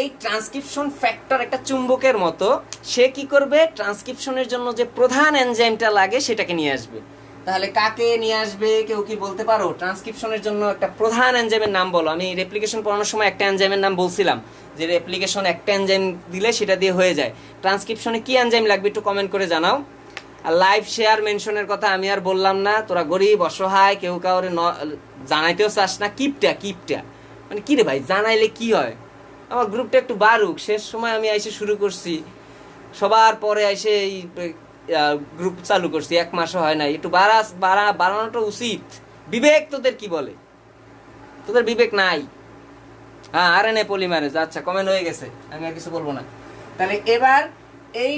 এই ট্রান্সক্রিপশন ফ্যাক্টর একটা চুম্বকের মতো, সে কি করবে? ট্রান্সক্রিপশনের জন্য যে প্রধান এনজাইমটা লাগে সেটাকে নিয়ে আসবে। তাহলে কাকে নিয়ে আসবে কেউ কি বলতে পারো? ট্রান্সক্রিপশনের জন্য একটা প্রধান এনজাইমের নাম বলো। আমি রেপ্লিকেশন পড়ানোর সময় একটা এনজাইমের নাম বলছিলাম যে রেপ্লিকেশন একটা এনজাইম দিলে সেটা দিয়ে হয়ে যায়। ট্রান্সক্রিপশনে কি এনজাইম লাগবে একটু কমেন্ট করে জানাও। আর লাইভ শেয়ার মেনশনের কথা আমি আর বললাম না, তোরা গরিব অসহায় কেউ কাউরে জানাইতেও চাস না। কিপটা মানে কি রে ভাই, জানাইলে কি হয়? আমার গ্রুপটা একটু বাড়ুক। শেষ সময় আমি এসে শুরু করছি, সবার পরে এসে এই গ্রুপ চালু করছি, 1 মাসও হয় নাই। একটু বাড়ানোটা উচিত। বিবেক তোদের কি বলে? তোদের বিবেক নাই। হ্যাঁ, আরএনএ পলিমারেজ, আচ্ছা কমেন্ট হয়ে গেছে, আমি আর কিছু বলবো না। তাহলে এবার এই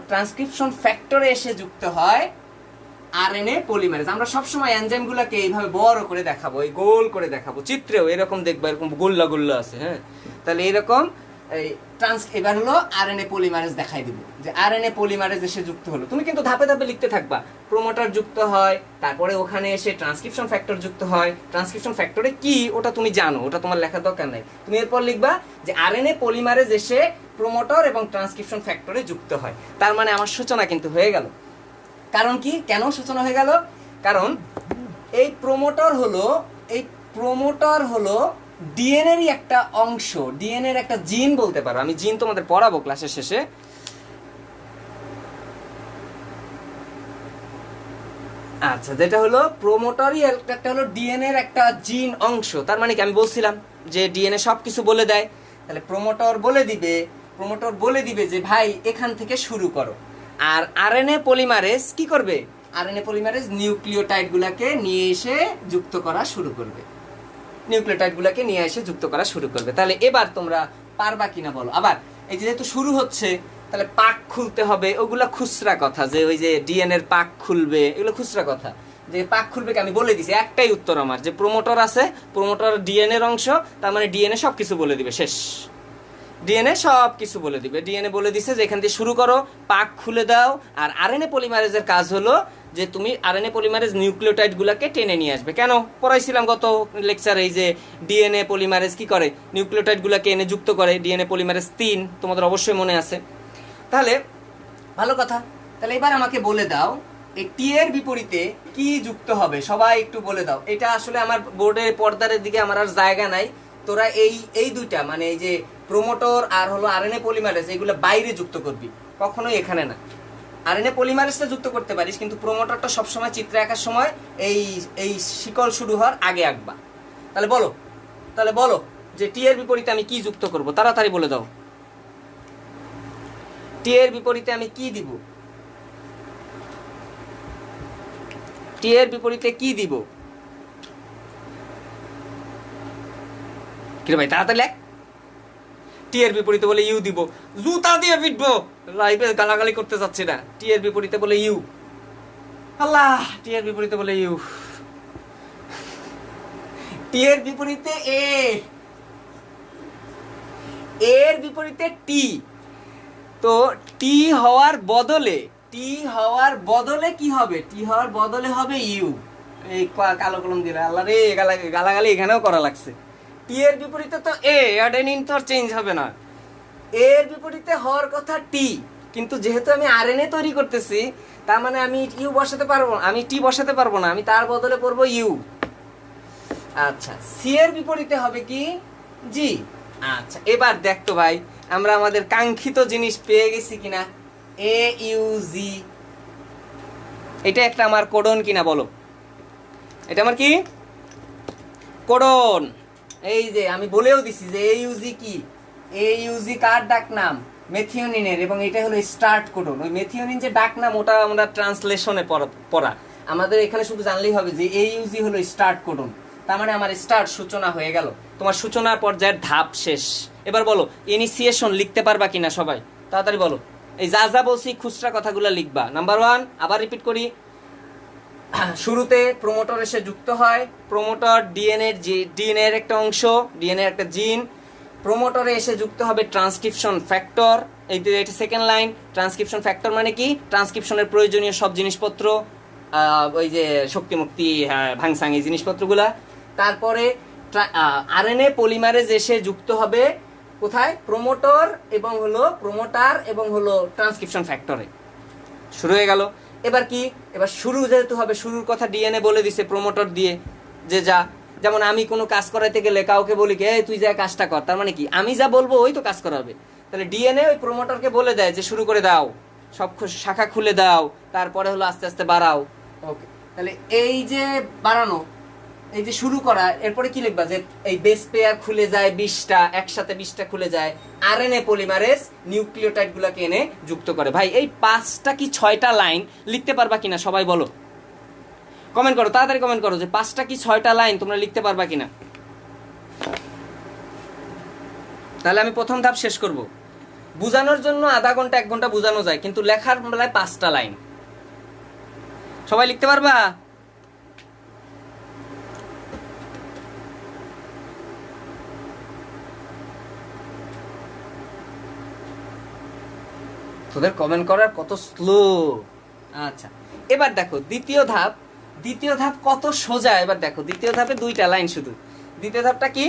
ট্রান্সক্রিপশন ফ্যাক্টরে এসে যুক্ত হয় আরএনএ পলিমারেজ। আমরা সবসময় এনজাইমগুলোকে এইভাবে বড় করে দেখাবো, এই গোল করে দেখাবো, চিত্রেও এরকম দেখবো, এরকম গোল্লা আছে। হ্যাঁ, তাহলে এরকম এই এবার হলো আরএনএ পলিমারেজ দেখাই দিব যে আরএনএ পলিমারেজ এসে যুক্ত হলো। তুমি কিন্তু ধাপে ধাপে লিখতে থাকবা। প্রোমোটার যুক্ত হয়, তারপরে ওখানে এসে ট্রান্সক্রিপশন ফ্যাক্টর যুক্ত হয়। ট্রান্সক্রিপশন ফ্যাক্টরে কি ওটা তুমি জানো, ওটা তোমার লেখার দরকার নাই। তুমি এরপর লিখবা যে আরএনএ পলিমারেজ এসে প্রোমোটার এবং ট্রান্সক্রিপশন ফ্যাক্টরে যুক্ত হয়। তার মানে আমার সূচনা কিন্তু হয়ে গেল। কারণ কি, কেন সূচনা হয়ে গেল? কারণ এই প্রোমোটার হলো ডিএনএরই একটা অংশ, ডিএনএর একটা জিন বলতে পারো। আমি জিন তোমাদের পড়াবো ক্লাসের শেষে। আচ্ছা, যেটা হলো প্রোমোটারই একটা হলো ডিএনএর একটা জিন অংশ। তার মানে কি, আমি বলছিলাম যে ডিএনএ সবকিছু বলে দেয়। তাহলে প্রোমোটার বলে দিবে যে ভাই এখান থেকে শুরু করো। আর আরএনএ পলিমারেজ কি করবে? আরএনএ পলিমারেজ নিউক্লিওটাইড গুলাকে নিয়ে এসে যুক্ত করা শুরু করবে। তাহলে এবার তোমরা পারবা কিনা বলো। আবার এই যেহেতু শুরু হচ্ছে, তাহলে পাক খুলতে হবে, ওগুলা খুচরা কথা। যে ওই যে ডিএনএর পাক খুলবে, এগুলো খুচরা কথা। যে পাক খুলবে কি আমি বলে দিছি, একটাই উত্তর আমার, যে প্রোমোটার আছে, প্রোমোটার ডিএনএর অংশ, তার মানে ডিএনএ সবকিছু বলে দিবে, শেষ। ডিএনএ সবকিছু বলে দিবে। ডিএনএ বলে দিছে যে এখান থেকে শুরু করো, পাক খুলে দাও। আর আরএনএ পলিমারেজের কাজ হলো যে তুমি আরএনএ পলিমারেজ নিউক্লিওটাইড গুলাকে টেনে নিয়ে আসবে। কেন পড়াইছিলাম গত লেকচারে, এই যে ডিএনএ পলিমারেজ কি করে, নিউক্লিওটাইড গুলাকে এনে যুক্ত করে। ডিএনএ পলিমারেজ 3, তোমাদের অবশ্যই মনে আছে। তাহলে ভালো কথা। তাহলে এবার আমাকে বলে দাও এই টি এর বিপরীতে কি যুক্ত হবে, সবাই একটু বলে দাও। এটা আসলে আমার বোর্ডের পর্দার দিকে আমার আর জায়গা নাই। তোরা এই দুইটা মানে এই যে প্রোমোটর আর হলো আরএনএ পলিমারেজ, এগুলো বাইরে যুক্ত করবি, কখনোই এখানে না। আরএনএ পলিমারেজটা যুক্ত করতে পারিস, কিন্তু প্রোমোটরটা সবসময় চিত্রে আঁকার সময় এই শিকল শুরু হওয়ার আগে আঁকবা। তাহলে বলো যে টি এর বিপরীতে আমি কি যুক্ত করব, তাড়াতাড়ি বলে দাও। টি এর বিপরীতে আমি কি দিব? টি এর বিপরীতে কি দিব? কিরে ভাই তাড়াতাড়ি লেখ। টি এর বিপরীতে বলে ইউ দিব, জুতা দিয়ে পিটবো, লাইভে গালাগালি করতে যাচ্ছি না। টি এর বিপরীতে বলে ইউ, আল্লাহ, টি এর বিপরীতে বলে ইউ। টি এর বিপরীতে এর বিপরীতে টি। তো টি হওয়ার বদলে কি হবে? টি হওয়ার বদলে হবে ইউ। এই কালো কলম দিলে, আল্লাহ রে, গালাগালি এখানেও করা লাগছে। টি এর বিপরীতে তো অ্যাডেনিন তো চেঞ্জ হবে না। এর বিপরীতে হওয়ার কথা টি, কিন্তু যেহেতু আমি আরএনএ তৈরি করতেছি, তার মানে আমি ইউ বসাতে পারবো, আমি টি বসাতে পারবো না, আমি তার বদলে করব ইউ। আচ্ছা, সি এর বিপরীতে হবে কি? জি। আচ্ছা, এবার দেখতো ভাই আমরা আমাদের কাঙ্ক্ষিত জিনিস পেয়ে গেছি কিনা। এ ইউ জি, এটা একটা আমার কোডন কিনা বলো। এটা আমার কি কোডন? এই যে আমি বলেও দিছি যে এইউজি কি, এইউজি কার ডাক নাম? মেথিওনিনের, এবং এটা হলো স্টার্ট কোডন। ওই মেথিওনিন যে ডাক নাম, ওটা আমরা ট্রান্সলেশনে পড়া, আমাদের এখানে শুধু জানলেই হবে যে এইউজি হলো স্টার্ট কোডন। তার মানে আমার স্টার্ট সূচনা হয়ে গেল, তোমার সূচনা পর্যায়ের ধাপ শেষ। এবার বলো ইনিশিয়েশন লিখতে পারবা কিনা সবাই, তাড়াতাড়ি বলো। এই যা যা বলছি খুচরা কথাগুলো লিখবা। নাম্বার 1, আবার রিপিট করি, শুরুতে প্রোমোটর এসে যুক্ত হয়। প্রোমোটর ডিএনএ এর একটা অংশ, ডিএনএ একটা জিন। প্রোমোটরে এসে যুক্ত হবে ট্রান্সক্রিপশন ফ্যাক্টর, এটা সেকেন্ড লাইন। ট্রান্সক্রিপশন ফ্যাক্টর মানে কি? ট্রান্সক্রিপশনের প্রয়োজনীয় সব জিনিসপত্র, ওই যে শক্তি মুক্তি ভাংসাং এই জিনিসপত্রগুলা। তারপরে আরএনএ পলিমারেজ এসে যুক্ত হবে কোথায়? প্রোমোটর এবং হলো প্রোমোটার এবং হলো ট্রান্সক্রিপশন ফ্যাক্টরে। শুরু হয়ে গেল। এবার কি? এবার শুরু যেহেতু হবে, শুরুর কথা ডিএনএ বলে দিছে প্রোমোটর দিয়ে যে যা। যেমন আমি কোনো কাজ করাইতে গেলে কাউকে বলি কি, এই তুই যা কাজটা কর, তার মানে কি আমি যা বলবো ওই তো কাজ করাবে। তাহলে ডিএনএ ওই প্রোমোটরকে বলে দেয় যে শুরু করে দাও, সব শাখা খুলে দাও, তারপরে হলো আস্তে আস্তে বাড়াও। ওকে, তাহলে এই যে বাড়ানো, এই যে শুরু করা, এরপরে কি লিখবা? যে এই বেস পেয়ার খুলে যায় 20টা, একসাথে 20টা খুলে যায়। আরএনএ পলিমারেজ নিউক্লিওটাইড গুলাকে এনে যুক্ত করে। ভাই এই 5টা কি 6টা লাইন লিখতে পারবা কিনা সবাই বলো, কমেন্ট করো, তাড়াতাড়ি কমেন্ট করো যে 5টা কি 6টা লাইন তোমরা লিখতে পারবা কিনা। তাহলে আমি প্রথম ধাপ শেষ করব। বুঝানোর জন্য আধা ঘন্টা 1 ঘন্টা বুঝানো যায়, কিন্তু লেখার বেলায় 5টা লাইন। সবাই লিখতে পারবা? তোদের কমেন্ট করার কত স্লো। আচ্ছা, এবার দেখো দ্বিতীয় ধাপ। দ্বিতীয় ধাপ কত সোজা। এবার দেখো দ্বিতীয় ধাপে 2টা লাইন শুধু। দ্বিতীয় ধাপটা কি?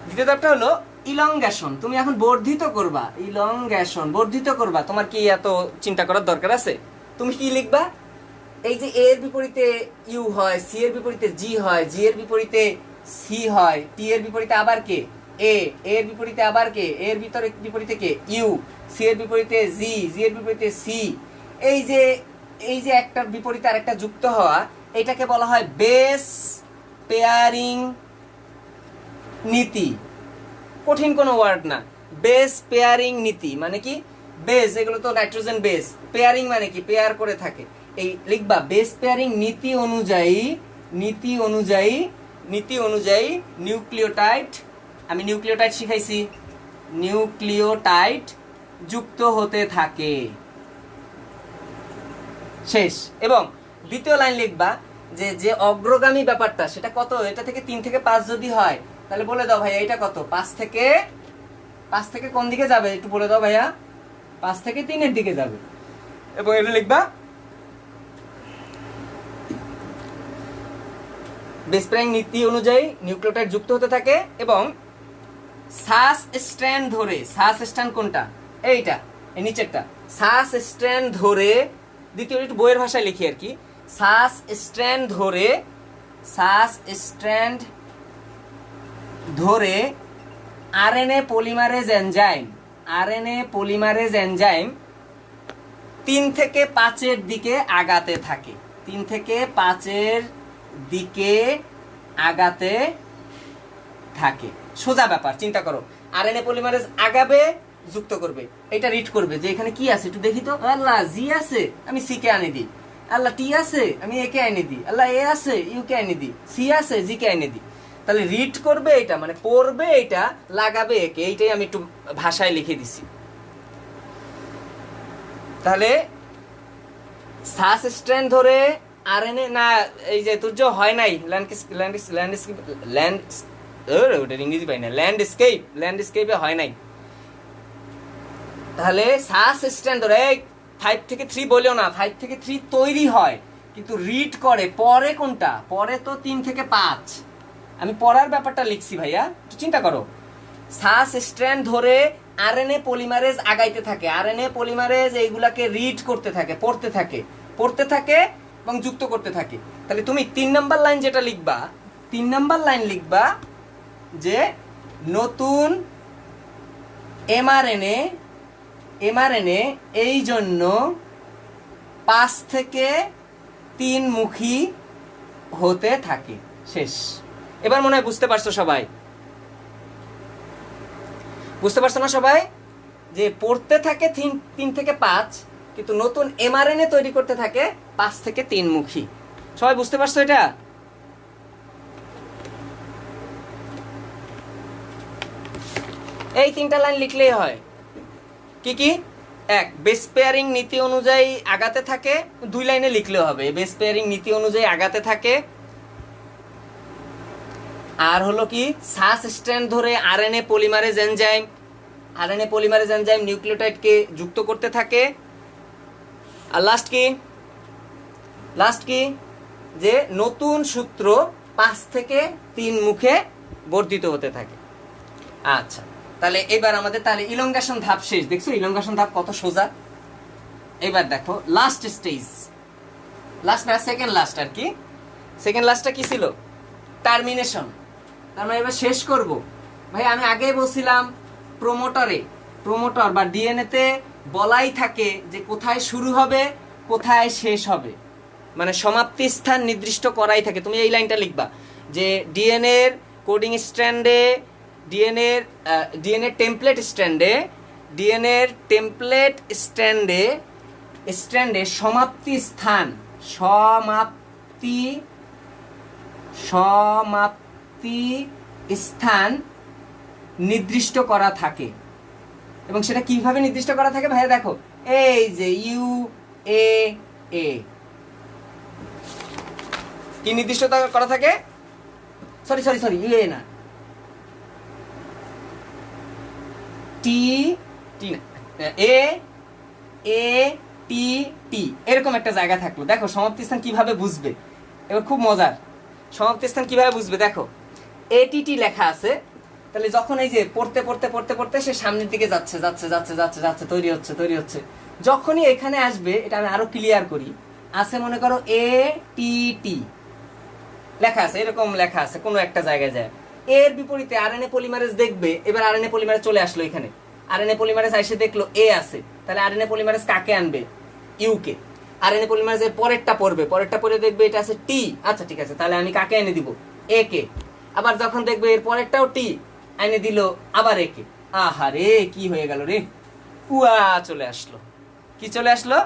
দ্বিতীয় ধাপটা হলো ইলংগেশন। তুমি এখন বর্ধিত করবা, ইলংগেশন বর্ধিত করবা। তোমার কি এত চিন্তা করার দরকার আছে? তুমি কি লিখবা? এই যে এ এর বিপরীতে ইউ হয়, সি এর বিপরীতে জি হয়, জি এর বিপরীতে সি হয়, টি এর বিপরীতে আবার কে? এ এর বিপরীতে আবার কে? এর বিপরীতে কে? ইউ। সি এর বিপরীতে জি, জি এর বিপরীতে সি। এই যে একটার বিপরীতে আরেকটা যুক্ত হওয়া, এটাকে বলা হয় বেস পেয়ারিং নীতি। কঠিন কোনো ওয়ার্ড না, বেস পেয়ারিং নীতি মানে কি? বেস, এগুলো তো নাইট্রোজেন বেস। পেয়ারিং মানে কি? পেয়ার করে থাকে। এই লিখবা বেস পেয়ারিং নীতি অনুযায়ী নিউক্লিওটাইড, আমি নিউক্লিওটাইড শিখাইছি, নিউক্লিওটাইড যুক্ত হতে থাকে। শেষ। এবং দ্বিতীয় লাইন লিখবা যে অগ্রগামী ব্যাপারটা সেটা কত? এটা থেকে 3 থেকে 5 যদি হয় তাহলে বলে দাও ভাইয়া এটা কত? 5 থেকে কোন দিকে যাবে একটু বলে দাও ভাইয়া। 5 থেকে 3 এর দিকে যাবে। এবং এটা লিখবা বেস পেয়ারিং নীতি অনুযায়ী নিউক্লিওটাইড যুক্ত হতে থাকে। এবং সাস স্ট্র্যান্ড ধরে, সাস স্ট্র্যান্ড কোনটা? এইটা, এই নিচেরটা। সাস স্ট্র্যান্ড ধরে, দ্বিতীয় একটু বইয়ের ভাষায় লিখি আর কি। সাস স্ট্র্যান্ড ধরে আরএনএ পলিমারেজ এনজাইম 3 থেকে 5-এর দিকে আগাতে থাকে। 3 থেকে 5-এর দিকে আগাতে থাকে। সোজা ব্যাপার, চিন্তা করো। আরএনএ পলিমারেজ আগাবে, যুক্ত করবে, এটা রিড করবে যে এখানে কি আছে একটু দেখি তো। আল্লাহ জি আছে, আমি সি কে আনি দিই। আল্লাহ টি আছে, আমি এ কে আনি দিই। আল্লাহ এ আছে, ইউ কে আনি দিই। সি আছে, জি কে আনি দিই। তাহলে রিড করবে এটা, মানে পড়বে এটা, লাগাবে একে। এইটাই আমি একটু ভাষায় লিখে দিছি। তাহলে সাস স্ট্র্যান্ড ধরে আরএনএ না, এই যে তোর যে হয় নাই ইংরেজি পাই না, ল্যান্ডস্কেপে হয় নাই। তাহলে সাস স্ট্যান্ড ধরে 5 থেকে 3 বলিও না, 5 থেকে 3 তৈরি হয় কিন্তু রিড করে পরে কোনটা? পরে তো 3 থেকে 5। আমি পড়ার ব্যাপারটা লিখছি ভাইয়া, একটু চিন্তা করো। সাস স্ট্র্যান্ড ধরে আরএনএ পলিমারেজ আগাইতে থাকে। আরএনএ পলিমারেজ এইগুলাকে রিড করতে থাকে, পড়তে থাকে এবং যুক্ত করতে থাকে। তাহলে তুমি 3 নাম্বার লাইন যেটা লিখবা, 3 নাম্বার লাইন লিখবা যে নতুন এমআরএনএ এই জন্য 5 থেকে 3 মুখী হতে থাকে। শেষ। এবার মনে হয় বুঝতে পারছো সবাই? বুঝতে পারছো না সবাই? যে পড়তে থাকে 3 থেকে 5, কিন্তু নতুন এমআরএনএ তৈরি করতে থাকে 5 থেকে 3 মুখী। সবাই বুঝতে পারছো এটা? এই 3টা লাইন লিখলেই হয়। কি কি? এক, বেস পেয়ারিং নীতি অনুযায়ী আগাতে থাকে, 2 লাইনে লিখলেও হবে, বেস পেয়ারিং নীতি অনুযায়ী আগাতে থাকে। আর হলো কি, সাস স্ট্র্যান্ড ধরে আরএনএ পলিমারেজ এনজাইম নিউক্লিওটাইডকে যুক্ত করতে থাকে। আর লাস্ট কি, যে নতুন সূত্র 5 থেকে 3 মুখে বর্ধিত হতে থাকে। আচ্ছা, তাহলে এবার আমাদের তাহলে ইলংগেশন ধাপ শেষ। দেখছো ইলংগেশন ধাপ কত সোজা। এবার দেখো লাস্ট স্টেজ, সেকেন্ড লাস্ট আর কি। সেকেন্ড লাস্টটা কি ছিল? টার্মিনেশন। তার মানে এবার শেষ করব। ভাই আমি আগেই বলছিলাম প্রমোটর বা ডিএনএ তে বলাই থাকে যে কোথায় শুরু হবে কোথায় শেষ হবে, মানে সমাপ্তি স্থান নির্দিষ্ট করাই থাকে। তুমি এই লাইনটা লিখবা যে ডিএনএ এর কোডিং স্ট্র্যান্ডে, ডিএনএ টেমপ্লেট স্ট্র্যান্ডে সমাপ্তি স্থান নির্দিষ্ট করা থাকে। এবং সেটা কিভাবে নির্দিষ্ট করা থাকে ভাইয়া দেখো, এই যে UAA কি নির্দিষ্ট করা থাকে, সরি UAA না, টি এরকম একটা জায়গা থাকলো। দেখো সমাপ্তি স্থান কিভাবে বুঝবে, এবার খুব মজার। সমাপ্তি স্থান কিভাবে বুঝবে দেখো, ATT লেখা আছে। তাহলে যখন এই যে পড়তে সে সামনের দিকে যাচ্ছে, তৈরি হচ্ছে, যখনই এখানে আসবে, এটা আমি আরো ক্লিয়ার করি, আছে মনে করো ATT লেখা আছে, এরকম লেখা আছে কোনো একটা জায়গায় যায়। এর বিপরীতে আরএনএ পলিমারেজ দেখবে, এবার আরএনএ পলিমারেজ চলে আসলো এখানে, আরএনএ পলিমারেজ এসে দেখলো A আছে, তাহলে আরএনএ পলিমারেজ কাকে আনবে? U কে। আরএনএ পলিমারেজের পরেরটা পরে দেখবে এটা আছে T, আচ্ছা ঠিক আছে, তাহলে আমি কাকে এনে দিব? A কে। আবার যখন দেখবে এর পরেরটাও T, এনে দিল আবার A কে। আহারে কি হয়ে গেল রে, উয়া চলে আসলো। কি চলে আসলো?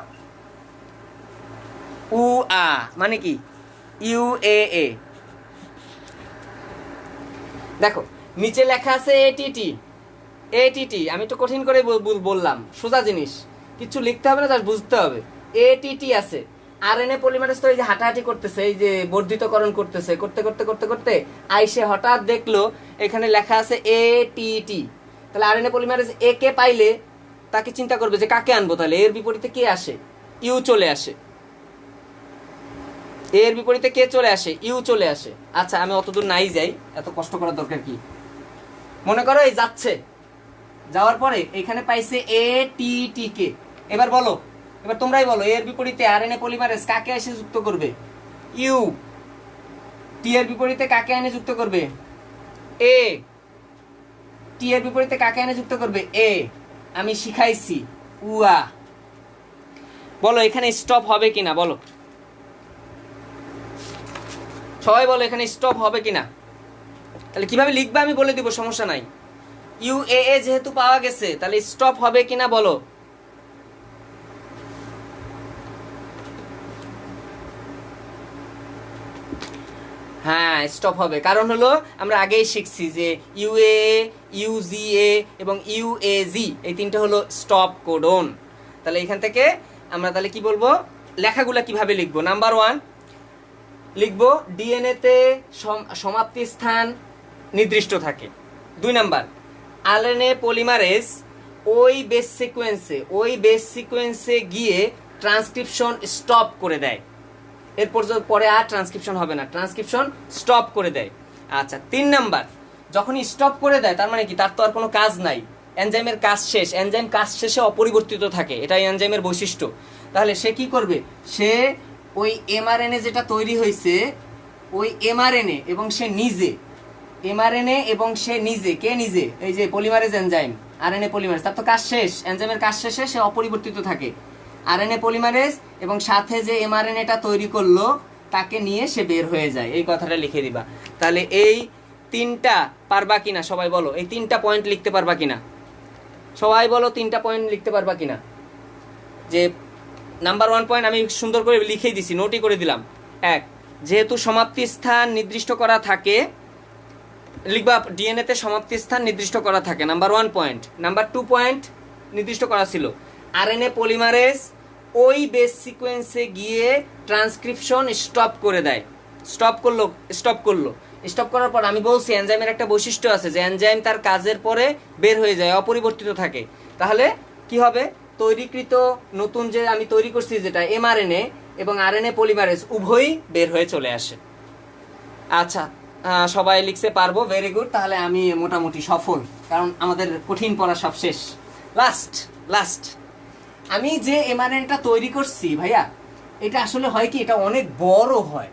UA মানে কি? UAA। দেখো নিচে লেখা আছে ATT, আমি একটু কঠিন করে বললাম, সোজা জিনিস, কিছু লিখতে হবে না, জাস্ট বুঝতে হবে। ATT আছে, আরএনএ পলিমারেজ তো এই যে হাঁটাহাঁটি করতেছে, এই যে বর্ধিতকরণ করতেছে, করতে আইসে হঠাৎ দেখলো এখানে লেখা আছে ATT। তাহলে আরএনএ পলিমারেজ A কে পাইলে তাকে চিন্তা করবে যে কাকে আনবো, তাহলে এর বিপরীতে কে আসে? U চলে আসে। এর বিপরীতে কে চলে আসে? U চলে আসে। আচ্ছা আমি অতদূর নাই যাই, এত কষ্ট করার দরকার কি? মনে করো এই যাচ্ছে, যাওয়ার পরে এখানে পাইছে ATT কে। এবার তোমরাই বলো, এর বিপরীতে আরএনএ পলিমারেজ কাকে এসে যুক্ত করবে? U। টি এর বিপরীতে কাকে এনে যুক্ত করবে? A। টি এর বিপরীতে কাকে এনে যুক্ত করবে? A। আমি শিখাইছি উয়া। বলো এখানে স্টপ হবে কিনা, বলো সবাই বলো এখানে স্টপ হবে কিনা। তাহলে কিভাবে লিখবে আমি বলে দিব, সমস্যা নাই। UAA যেহেতু পাওয়া গেছে, তাহলে স্টপ হবে কিনা বলো। হ্যাঁ স্টপ হবে, কারণ হলো আমরা আগেই শিখছি যে UAA, UGA এবং UAG এই 3টা হলো স্টপ কোডন। তাহলে এখান থেকে আমরা তাহলে কি বলবো, লেখাগুলা কিভাবে লিখবো? নাম্বার 1 লিখবো ডিএনএ তে সমাপ্তি স্থান নির্দিষ্ট থাকে। 2 নাম্বার, আরএনএ পলিমারেজ ওই বেস সিকোয়েন্সে গিয়ে ট্রান্সক্রিপশন স্টপ করে দেয়, এরপর পরে আর ট্রান্সক্রিপশন হবে না, ট্রান্সক্রিপশন স্টপ করে দেয়। আচ্ছা 3 নাম্বার, যখনই স্টপ করে দেয় তার মানে কি, তার তো আর কোনো কাজ নাই, এনজাইমের কাজ শেষ, এনজাইম কাজ শেষে অপরিবর্তিত থাকে, এটাই এনজাইমের বৈশিষ্ট্য। তাহলে সে কি করবে, সে ওই এমআরএনএ যেটা তৈরি হয়েছে, ওই এমআরএনএ এবং সে নিজে কে নিজে এই যে পলিমারেজ এনজাইম আরএনএ পলিমারেজ, তার তো কাজ শেষ, এনজাইমের কাজ শেষে সে অপরিবর্তিত থাকে। আরএনএ পলিমারেজ এবং সাথে যে এমআরএনএটা তৈরি করলো তাকে নিয়ে সে বের হয়ে যায়, এই কথাটা লিখে দিবা। তাহলে এই 3টা পারবা কিনা সবাই বলো, এই 3টা পয়েন্ট লিখতে পারবা কিনা সবাই বলো, 3টা পয়েন্ট লিখতে পারবা কিনা। যে নাম্বার 1 পয়েন্ট আমি সুন্দর করে লিখেই দিছি, নোটই করে দিলাম। 1, যেহেতু সমাপ্তি স্থান নির্দিষ্ট করা থাকে, লিখবা ডিএনএ তে সমাপ্তি স্থান নির্দিষ্ট করা থাকে, নাম্বার 1 পয়েন্ট। নাম্বার 2 পয়েন্ট নির্দিষ্ট করা ছিল আরএনএ পলিমারেজ ওই বেস সিকোয়েন্সে গিয়ে ট্রান্সক্রিপশন স্টপ করে দেয়। স্টপ করার পর আমি বলছি এনজাইমের একটা বৈশিষ্ট্য আছে যে এনজাইম তার কাজের পরে বের হয়ে যায়, অপরিবর্তিত থাকে। তাহলে কি হবে, তৈরিকৃত নতুন যে আমি তৈরি করছি যেটা এমআরএনএ এবং আরএনএ পলিমারেজ উভয়ই বের হয়ে চলে আসে। আচ্ছা, সবাই লিখতে পারবো, ভেরি গুড। তাহলে আমি মোটামুটি সফল, কারণ আমাদের কঠিন পড়া সব শেষ। লাস্ট আমি যে এমআরএনএটা তৈরি করছি ভাইয়া, এটা আসলে হয় কি, এটা অনেক বড় হয়,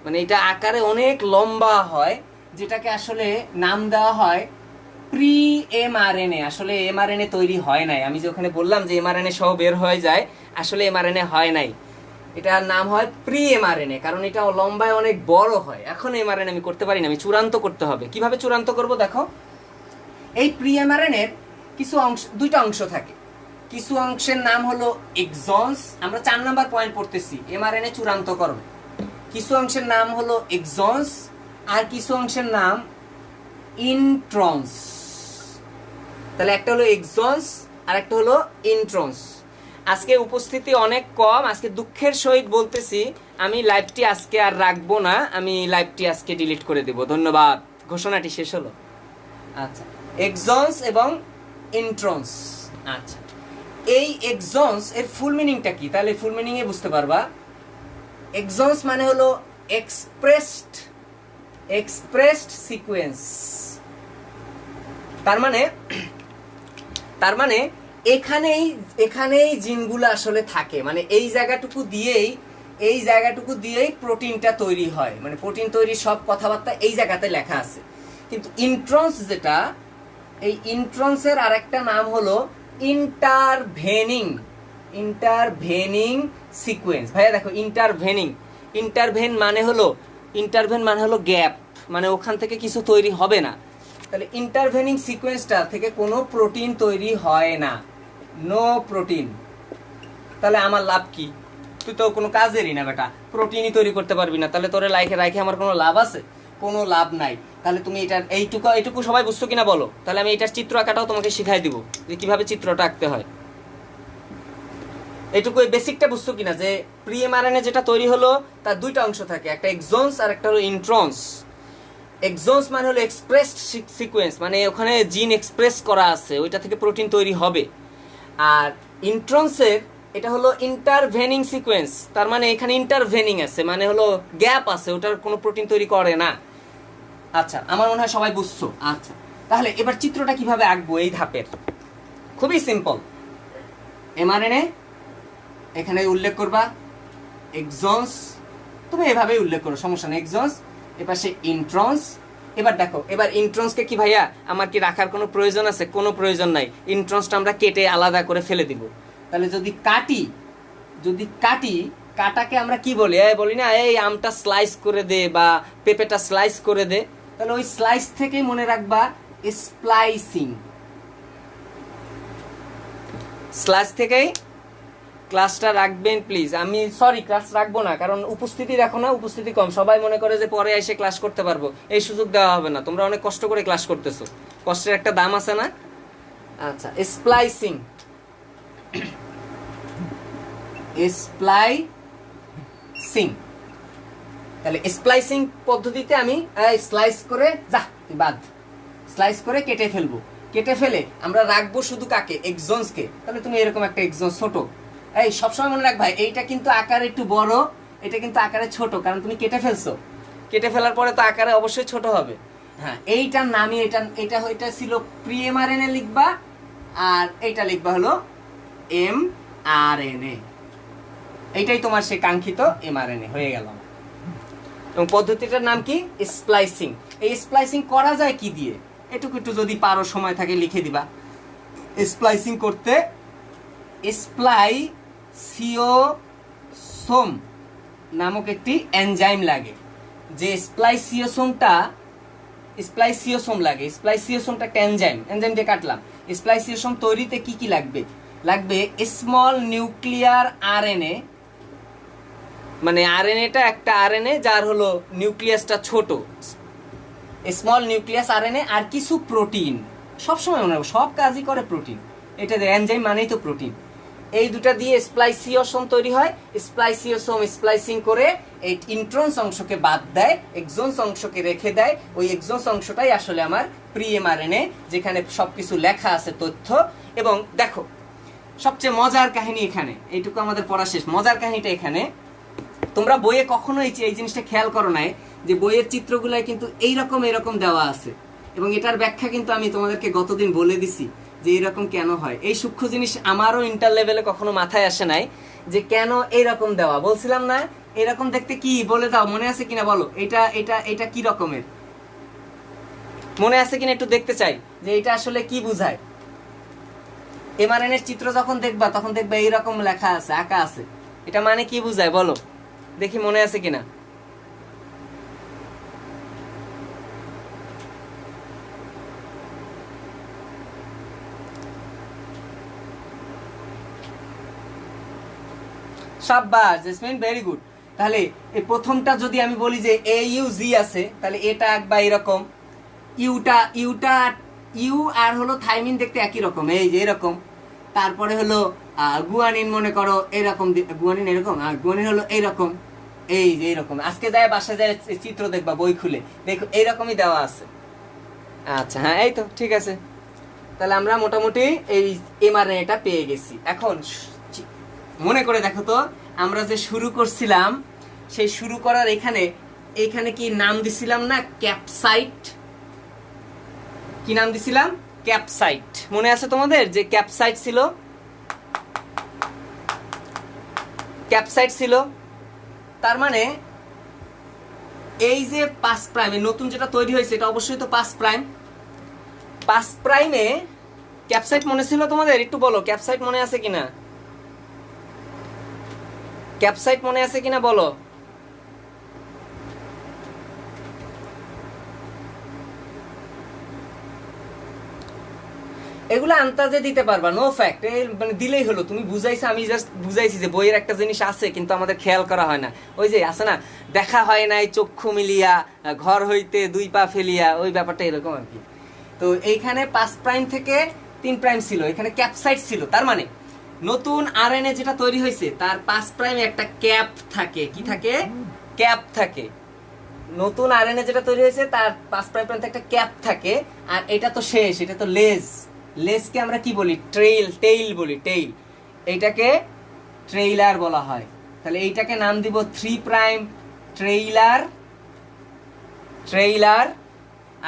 মানে এটা আকারে অনেক লম্বা হয়, যেটাকে আসলে নাম দেওয়া হয় প্রি এমআরএনএ। আসলে এমআরএনএ তৈরি হয় নাই, আমি যে ওখানে বললাম যে এমআরএনএ সহ বের হয়ে যায়, আসলে এমআরএনএ হয় নাই, এটার নাম হয় প্রি এমআরএনএ, কারণ এটা লম্বায় অনেক বড় হয়। এখন এমআরএনএ আমি করতে পারি না, আমি চূড়ান্ত করতে হবে। কিভাবে চূড়ান্ত করব দেখো, এই প্রি এমআরএনএ এর কিছু অংশ, দুইটা অংশ থাকে। কিছু অংশের নাম হলো এক্সনস, আমরা 4 নাম্বার পয়েন্ট পড়তেছি এমআরএনএ চূড়ান্তকরণ। কিছু অংশের নাম হলো এক্সনস আর কিছু অংশের নাম ইন্ট্রন্স। তাহলে একটা হলো এক্সনস আর একটা হলো ইন্ট্রন্স। আজকে উপস্থিতি অনেক কম, আজকে দুঃখের সহিত বলতেছি আমি লাইভটি আজকে আর রাখবো না, আমি লাইভটি আজকে ডিলিট করে দেব। ধন্যবাদ, ঘোষণাটি শেষ হলো। আচ্ছা, এক্সনস এবং ইন্ট্রন্স। আচ্ছা, এই এক্সনস এর ফুল মিনিংটা কি, তাহলে ফুল মিনিং এ বুঝতে পারবা। এক্সনস মানে হলো এক্সপ্রেসড সিকোয়েন্স। তার মানে এখানেই জিনগুলো আসলে থাকে, মানে এই জায়গাটুকু দিয়েই প্রোটিনটা তৈরি হয়, মানে প্রোটিন তৈরির সব কথাবার্তা এই জায়গাতে লেখা আছে। কিন্তু ইন্ট্রন্স যেটা, এই ইন্ট্রন্সের আরেকটা নাম হলো ইন্টারভেনিং সিকোয়েন্স। ভাইয়া দেখো, ইন্টারভেন মানে হলো গ্যাপ, মানে ওখান থেকে কিছু তৈরি হবে না। তাহলে ইন্টারভেনিং সিকোয়েন্সটা থেকে কোনো প্রোটিন তৈরি হয় না, নো প্রোটিন। তাহলে আমার লাভ কি? তুই তো কোনো কাজেরই না বেটা, প্রোটিনই তৈরি করতে পারবি না, তাহলে তোরে রাখে আমার কোনো লাভ আছে? কোনো লাভ নাই। তাহলে তুমি এটার এইটুকু সবাই বুঝছো কিনা বলো? তাহলে আমি এটার চিত্র আঁকাটাও তোমাকে শিখাই দিব যে কিভাবে চিত্রটা আঁকতে হয়। এইটুকু বেসিকটা বুঝছো কিনা, যে প্রি এমআরএনএ যেটা তৈরি হলো তার দুইটা অংশ থাকে, একটা এক্সনস আর একটা হলো ইন্ট্রন্স। এক্সনস মানে হলো এক্সপ্রেসড সিকোয়েন্স, মানে ওখানে জিন এক্সপ্রেস করা আছে, ওইটা থেকে প্রোটিন তৈরি হবে। আর ইন্ট্রন্সের এটা হলো ইন্টারভেনিং সিকোয়েন্স, তার মানে এখানে ইন্টারভেনিং আছে, মানে হলো গ্যাপ আছে, ওটার কোনো প্রোটিন তৈরি করে না। আচ্ছা, আমার মনে হয় সবাই বুঝছো। আচ্ছা, তাহলে এবার চিত্রটা কিভাবে আঁকবো এই ধাপের? খুবই সিম্পল। এমআরএনএ এখানে উল্লেখ করবা এক্সনস, তুমি এভাবেই উল্লেখ করো, সমস্যা নেই। এক্সনস, এপাশে ইন্ট্রন্স। এবার দেখো, এবার ইন্ট্রন্সকে কি ভাইয়া আমার কি রাখার কোনো প্রয়োজন আছে? কোনো প্রয়োজন নাই। ইন্ট্রন্সটা আমরা কেটে আলাদা করে ফেলে দিব। তাহলে যদি কাটি, কাটাকে আমরা কি বলি? বলি না এই আমটা স্লাইস করে দে বা পেঁপেটা স্লাইস করে দে, তাহলে ওই স্লাইস থেকেই মনে রাখবা স্প্লাইসিং। স্লাইস থেকেই ক্লাসটা রাখবেন প্লিজ। আমি ক্লাস রাখবো না, কারণ উপস্থিতি দেখো না, উপস্থিতি কম। সবাই মনে করে যে পরে এসে ক্লাস করতে পারবো, এই সুযোগ দেওয়া হবে না। তোমরা অনেক কষ্ট করে ক্লাস করতেছো, কষ্টের একটা দাম আছে না? আচ্ছা, স্প্লাইসিং তাহলে স্প্লাইসিং পদ্ধতিতে আমি স্লাইস করে কেটে ফেলবো। কেটে ফেলে আমরা রাখবো শুধু কাকে? এক্সনসকে। তাহলে তুমি এরকম একটা এক্সনস ছোট, এই সবসময় মনে রাখবা এইটা কিন্তু আকারে একটু বড়, এটা কিন্তু আকারে ছোট, কারণ তুমি কেটে ফেলছো। কেটে ফেলার পরে তো আকারে অবশ্যই ছোট হবে। হ্যাঁ, এইটার নামই এটা ছিল প্রি এমআরএনএ লিখবা, আর এইটা লিখবা হলো এমআরএনএ। এইটাই তোমার সেই কাঙ্ক্ষিত এমআরএনএ হয়ে গেল। এবং পদ্ধতিটার নাম কি? স্প্লাইসিং। এই স্প্লাইসিং করা যায় কি দিয়ে? একটু যদি পারো সময় থাকে লিখে দিবা। স্প্লাইসিং করতে স্প্লাইসিওসোম নামক একটি এনজাইম লাগে। যে স্প্লাইসিওসোম লাগে, স্প্লাইসিওসোমটা একটা এনজাইম দিয়ে কাটলাম। স্প্লাইসিওসোম তৈরিতে কি লাগবে? লাগবে স্মল নিউক্লিয়ার আরএনএ, মানে আরএনএটা একটা আরএনএ যার হলো নিউক্লিয়াসটা ছোট, স্মল নিউক্লিয়াস আরএনএ আর কিছু প্রোটিন। সবসময় মনে রাখবো, সব কাজই করে প্রোটিন। এটা এনজাইম মানেই তো প্রোটিন। এই দুটা দিয়ে স্প্লাইসিওসোম তৈরি হয়। স্প্লাইসিওসোম স্প্লাইসিং করে এই ইন্ট্রন্স অংশকে বাদ দেয়, এক্সোন্স অংশকে রেখে দেয়। ওই এক্সোন্স অংশটাই আসলে আমার প্রি এমআরএনএ, যেখানে সবকিছু লেখা আছে তথ্য। এবং দেখো সবচেয়ে মজার কাহিনী এখানে, এইটুকু আমাদের পড়া শেষ। মজার কাহিনীটা এখানে, তোমরা বইয়ে কখনো এই জিনিসটা খেয়াল করো নাই যে বইয়ের চিত্রগুলাই কিন্তু এইরকম এরকম দেওয়া আছে, এবং এটার ব্যাখ্যা কিন্তু আমি তোমাদেরকে গতদিন বলে দিছি যে এরকম কেন হয়। এই সূক্ষ্ম জিনিস আমারও ইন্টার লেভেলে কখনো মাথায় আসে নাই যে কেন এইরকম দেওয়া। বলছিলাম না এরকম দেখতে কি, বলে দাও, মনে আছে কিনা বলো। এটা এটা এটা কি রকমের মনে আছে কিনা একটু দেখতে চাই যে এটা আসলে কি বুঝায়। এমআরএনএর চিত্র যখন দেখবা তখন দেখবা এইরকম লেখা আছে, আঁকা আছে। এটা মানে কি বুঝায় বলো দেখি, মনে আছে কিনা। শাবাশ জেসমিন, ভেরি গুড। তাহলে এই প্রথমটা যদি আমি বলি যে এ ইউ জি আছে, তাহলে এটা একবার এরকম, ইউটা ইউটা ইউ আর হলো থাইমিন দেখতে একই রকম, এই যে এরকম। তারপরে হলো গুয়ানিন, মনে করো এরকম, গুয়ানিন এরকম, আর গুয়ানিন হলো এইরকম, এই যে এইরকম। আজকে যায় বাসায় যায় চিত্র দেখবা, বই খুলে দেখো এইরকমই দেওয়া আছে। আচ্ছা হ্যাঁ, এই তো ঠিক আছে। তাহলে আমরা মোটামুটি এই এমআরএনএটা পেয়ে গেছি। এখন মনে করে দেখো তো, আমরা যে শুরু করছিলাম, সেই শুরু করার এখানে কি নাম দিছিলাম না, ক্যাপসাইট। কি নাম দিছিলাম, ক্যাপসাইট। মনে আছে তোমাদের যে ক্যাপসাইট ছিল, ক্যাপসাইট ছিল। তার মানে এই যে 5 প্রাইমে নতুন যেটা তৈরি হয়েছে, এটা অবশ্যই তো 5 প্রাইম। 5 প্রাইমে ক্যাপসাইট মনে ছিল তোমাদের? একটু বলো ক্যাপসাইট মনে আছে কিনা, ক্যাপসাইট মনে আছে কিনা বলো। এগুলো আন্তাজে দিতে পারবা, নো ফ্যাক্ট, মানে দিলেই হলো। তুমি বুঝাইছো, আমি জাস্ট বুঝাইছি যে বইয়ের একটা জিনিস আছে কিন্তু আমাদের খেয়াল করা হয় না। ওই যে আছে না, দেখা হয় নাই চক্ষু মিলিয়া, ঘর হইতে 2 পা ফেলিয়া, ওই ব্যাপারটা এরকম আর কি। তো এইখানে 5 প্রাইম থেকে 3 প্রাইম ছিল, এখানে ক্যাপসাইট ছিল। তার মানে নতুন আরএনএ যেটা তৈরি হয়েছে তার 5 প্রাইমে একটা ক্যাপ থাকে। কি থাকে? ক্যাপ থাকে। নতুন আরএনএ যেটা তৈরি হয়েছে তার 5 প্রাইমে একটা ক্যাপ থাকে। আর এটা তো শেষ, এটা তো লেজ। লেজকে আমরা কি বলি? টেইল বলি, টেইল। এইটাকে ট্রেইলার বলা হয়। তাহলে এইটাকে নাম দিব 3 প্রাইম ট্রেইলার।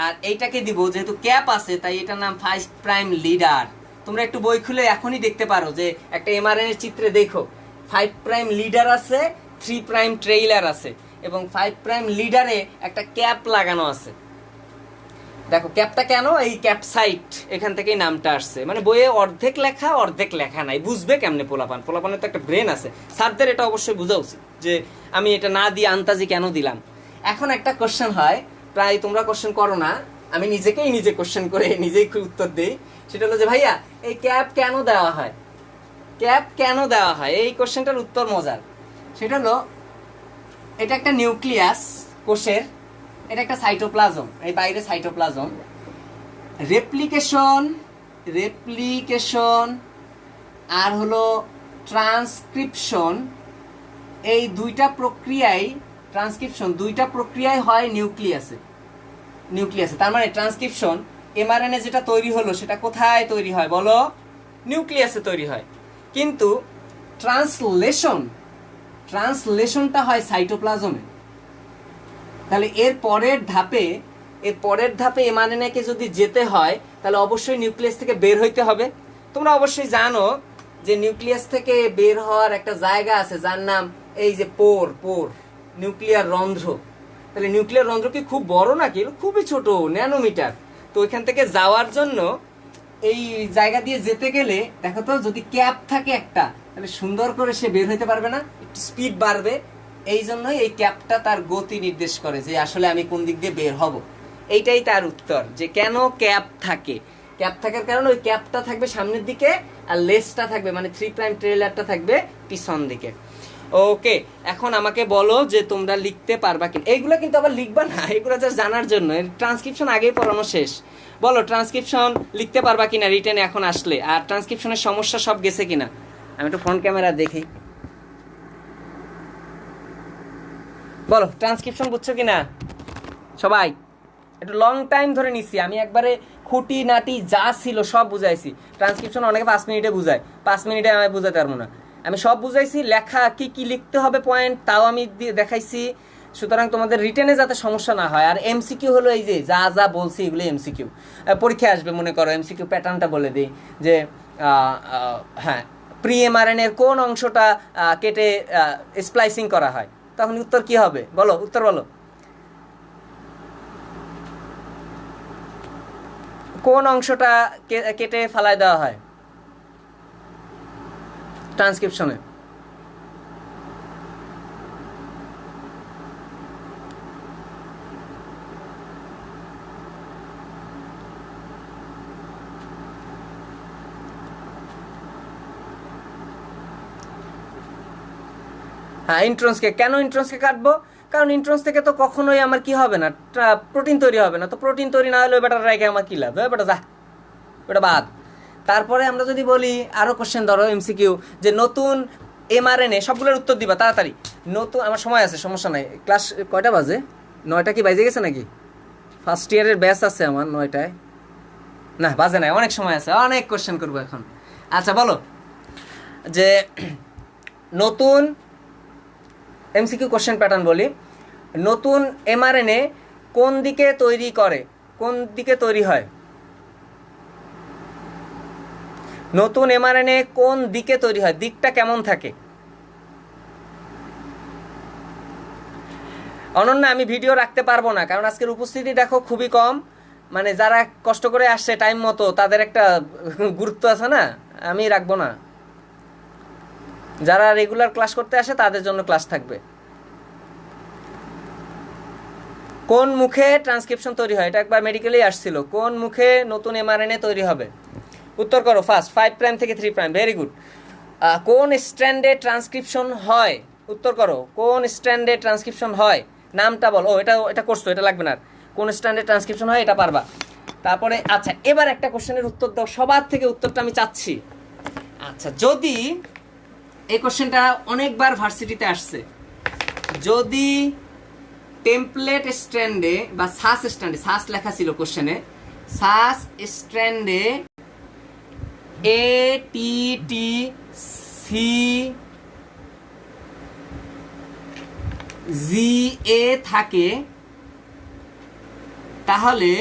আর এইটাকে দিব, যেহেতু ক্যাপ আছে তাই এটার নাম 5 প্রাইম লিডার। তোমরা একটু বই খুলে এখনই দেখতে পারো যে একটা এমআরএনএ চিত্রে দেখো 5 প্রাইম লিডার আছে, 3 প্রাইম ট্রেইলার আছে, এবং 5 প্রাইম লিডারে একটা ক্যাপ লাগানো আছে। দেখো ক্যাপটা কেন, এই ক্যাপসাইট এখান থেকেই নামটা আসছে। মানে বইয়ে অর্ধেক লেখা অর্ধেক লেখা নাই, বুঝবে কেমনে পোলাপানের তো একটা ব্রেন আছে। স্যারদের এটা অবশ্যই বোঝা উচিত যে আমি এটা না দিয়ে আন্তাজি কেন দিলাম। এখন একটা কোশ্চেন হয়, প্রায় তোমরা কোশ্চেন করো না, আমি নিজে কোশ্চেন করে নিজেই উত্তর দিই। সেটা হলো যে ভাইয়া এই ক্যাপ কেন দেওয়া হয়, ক্যাপ কেন দেওয়া হয়? এই কোশ্চেনটার উত্তর মজার। সেটা হলো, এটা একটা নিউক্লিয়াস কোষের, এটা একটা সাইটোপ্লাজম, এই বাইরে সাইটোপ্লাজম। রেপ্লিকেশন আর হলো ট্রান্সক্রিপশন, এই দুইটা প্রক্রিয়ায় হয় নিউক্লিয়াসে। তার মানে ট্রান্সক্রিপশন, এমআরএনএ যেটা তৈরি হলো সেটা কোথায় তৈরি হয় বলো? নিউক্লিয়াসে তৈরি হয়। কিন্তু ট্রান্সলেশনটা হয় সাইটোপ্লাজমে। তাহলে এর পরের ধাপে এমআরএনএ কে যদি যেতে হয় তাহলে অবশ্যই নিউক্লিয়াস থেকে বের হইতে হবে। তোমরা অবশ্যই জানো যে নিউক্লিয়াস থেকে বের হওয়ার একটা জায়গা আছে যার নাম এই যে পোর, নিউক্লিয়ার রন্ধ্র। তাহলে নিউক্লিয়ার রন্ধ্র কি খুব বড় নাকি? খুবই ছোট, ন্যানোমিটার। তো ওইখান থেকে যাওয়ার জন্য এই জায়গা দিয়ে যেতে গেলে দেখো তো, যদি ক্যাপ থাকে একটা, তাহলে সুন্দর করে সে বের হইতে পারবে না, একটু স্পিড বাড়বে। এই জন্যই এই ক্যাপটা তার গতি নির্দেশ করে যে আসলে আমি কোন দিক দিয়ে বের হব। এইটাই তার উত্তর, যে কেন ক্যাপ থাকে। ক্যাপ থাকার কারণে ওই ক্যাপটা থাকবে সামনের দিকে আর লেজটা থাকবে, মানে 3 প্রাইম ট্রেইলারটা থাকবে পিছন দিকে। ওকে, এখন আমাকে বলো যে তোমরা লিখতে পারবা কিনা। এইগুলো কিন্তু আবার লিখবা না, এগুলো জাস্ট জানার জন্য, ট্রান্সক্রিপশন আগেই পড়ানো শেষ। বলো ট্রান্সক্রিপশন লিখতে পারবা কিনা রিটেনে এখন আসলে, আর ট্রান্সক্রিপশনের সমস্যা সব গেছে কিনা। আমি একটু ফ্রন্ট ক্যামেরা দেখি, বলো ট্রান্সক্রিপশন বুঝছো কিনা সবাই। একটু লং টাইম ধরে নিচ্ছি আমি, একবারে খুঁটি নাটি যা ছিল সব বুঝাইছি। ট্রান্সক্রিপশন অনেকে 5 মিনিটে বুঝায়, 5 মিনিটে আমি বুঝাতে পারবো না। আমি সব বুঝাইছি, লেখা কি কি লিখতে হবে পয়েন্ট তাও আমি দেখাইছি। সুতরাং তোমাদের রিটেনে যাতে সমস্যা না হয়। আর এমসিকিউ হলো এই যে যা যা বলছি এগুলো এমসিকিউ, পরীক্ষায় আসবে মনে করো। এমসিকিউ প্যাটার্নটা বলে দিই যে হ্যাঁ, প্রি এমআরএন এর কোন অংশটা কেটে স্প্লাইসিং করা হয়, তখন উত্তর কি হবে বলো, উত্তর বলো। কোন অংশটা কেটে ফালাই দেওয়া হয় ট্রান্সক্রিপশনে? হ্যাঁ, ইন্ট্রন্সকে। কেন ইন্ট্রন্সকে কাটবো? কারণ ইন্ট্রন্স থেকে তো কখনোই আমার কি হবে না, প্রোটিন তৈরি হবে না। তো প্রোটিন তৈরি না হলে ওই বেটার রেখে আমার কি লাভ, ওই বেটা যা, ওটা বাদ। তারপরে আমরা যদি বলি আরও কোশ্চেন ধরো এমসিকিউ, যে নতুন এমআরএনএ, সবগুলোর উত্তর দিবা তাড়াতাড়ি। নতুন, আমার সময় আছে, সমস্যা নাই। ক্লাস কয়টা বাজে? 9টা কি বাজে গেছে নাকি? ফার্স্ট ইয়ারের ব্যাচ আছে আমার 9টায়, না বাজে নাই, অনেক সময় আছে, অনেক কোশ্চেন করবো এখন। আচ্ছা বলো যে নতুন এমসিকিউ কোশ্চেন প্যাটার্ন বলি, নতুন এমআরএনএ কোন দিকে তৈরি করে, কোন দিকে তৈরি হয়? নতুন এমআরএনএ কোন দিকে তৈরি হয়, দিকটা কেমন থাকে? অনন্যা, আমি ভিডিও রাখতে পারবো না, কারণ আজকের উপস্থিতি দেখো খুবই কম। মানে যারা কষ্ট করে আসছে টাইম মতো, তাদের একটা গুরুত্ব আছে না, আমি রাখবো না। যারা রেগুলার ক্লাস করতে আসে তাদের জন্য ক্লাস থাকবে। কোন মুখে ট্রান্সক্রিপশন তৈরি হয়? এটা একবার মেডিকেলেই আসছিল, কোন মুখে নতুন এমআরএনএ তৈরি হবে? উত্তর করো ফার্স্ট, 5 প্রাইম থেকে 3 প্রাইম। Very good. কোন স্ট্র্যান্ডে ট্রান্সক্রিপশন হয়? উত্তর করো, কোন স্ট্র্যান্ডে ট্রান্সক্রিপশন হয়, নামটা বলো। ও এটা করছো, এটা লাগবে না। কোন স্ট্র্যান্ডে ট্রান্সক্রিপশন হয় এটা পারবা। তারপরে আচ্ছা, এবার একটা কোশ্চেনের উত্তর দাও, সবার থেকে উত্তরটা আমি চাচ্ছি। আচ্ছা, যদি এই কোশ্চেনটা অনেকবার ভার্সিটিতে আসছে, যদি টেমপ্লেট স্ট্র্যান্ডে বা সাস স্ট্র্যান্ডে, সাস লেখা ছিল কোশ্চেনে, সাস স্ট্র্যান্ডে এ টি টি সি জি এ থাকে, তাহলে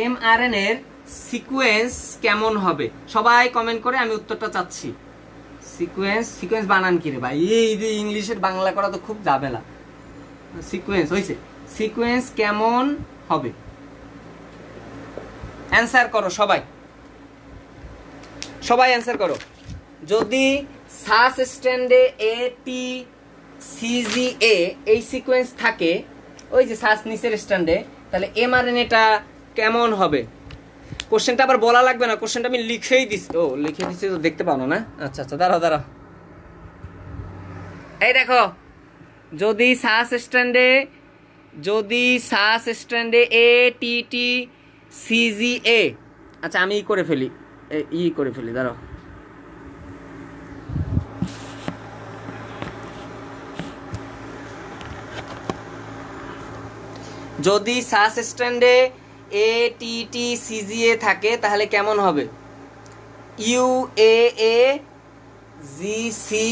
এমআরএন এর সিকোয়েন্স কেমন হবে? সবাই কমেন্ট করে, আমি উত্তরটা চাচ্ছি। সিকোয়েন্স বানান কি রে ভাই, এই যে ইংলিশের বাংলা করা তো খুব ঝামেলা। সিকোয়েন্স হইছে, সিকোয়েন্স কেমন হবে? অ্যান্সার করো সবাই, অ্যান্সার করো। যদি সাস স্ট্যান্ডে এ টি সিজি এ এই সিকোয়েন্স থাকে, ওই যে সাস নিচের স্ট্যান্ডে, তাহলে এমআরএনএটা কেমন হবে? কোশ্চেনটা আবার বলা লাগবে না, কোশ্চেনটা আমি লিখেই দিচ্ছি। ও লিখে দিচ্ছি তো দেখতে পাও না? আচ্ছা আচ্ছা, দাঁড়াও। এই দেখো, যদি সাস স্ট্যান্ডে এ টি টি সিজি এ, আচ্ছা আমি করে ফেলি, দাঁড়াও। যদি সাস স্ট্যান্ডে এ টি টি সিজিএ থাকে তাহলে কেমন হবে? U A A G C,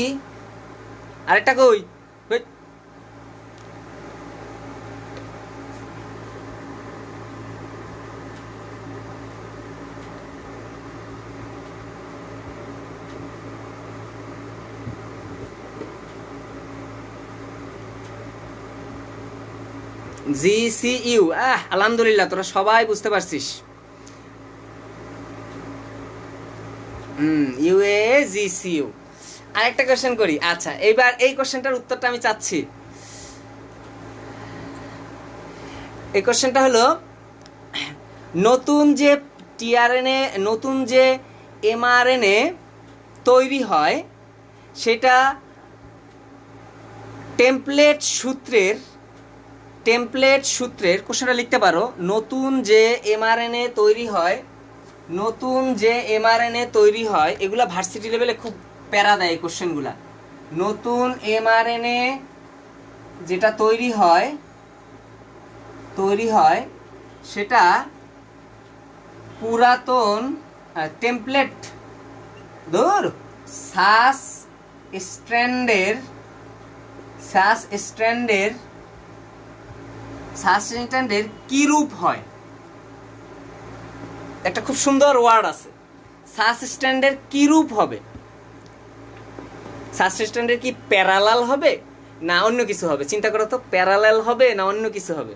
আরেকটা কই, জিসিইউ। আলহামদুলিল্লাহ, তোরা সবাই বুঝতে পারছিস। ইউএজিসিইউ। আরেকটা কোশ্চেন করি। আচ্ছা, এইবার এই কোশ্চেনটার উত্তরটা আমি চাচ্ছি। এই কোশ্চেনটা হলো, নতুন যে টিআরএনএ নতুন যে এমআরএনএ তৈরি হয় সেটা টেমপ্লেট সূত্রের কোশ্চেনটা লিখতে পারো। নতুন যে এমআরএনএ তৈরি হয় এগুলা ভার্সিটি লেভেলে খুব প্যারা দেয় কোশ্চেনগুলা। নতুন এমআরএনএ যেটা তৈরি হয় সেটা পুরাতন টেমপ্লেট সাস স্ট্র্যান্ডের কি রূপ হয়? একটা খুব সুন্দর ওয়ার্ড আছে, সাস স্ট্র্যান্ডের কি রূপ হবে? সাস স্ট্র্যান্ডের কি প্যারালাল হবে না অন্য কিছু হবে? চিন্তা করো তো, প্যারালাল হবে না অন্য কিছু হবে?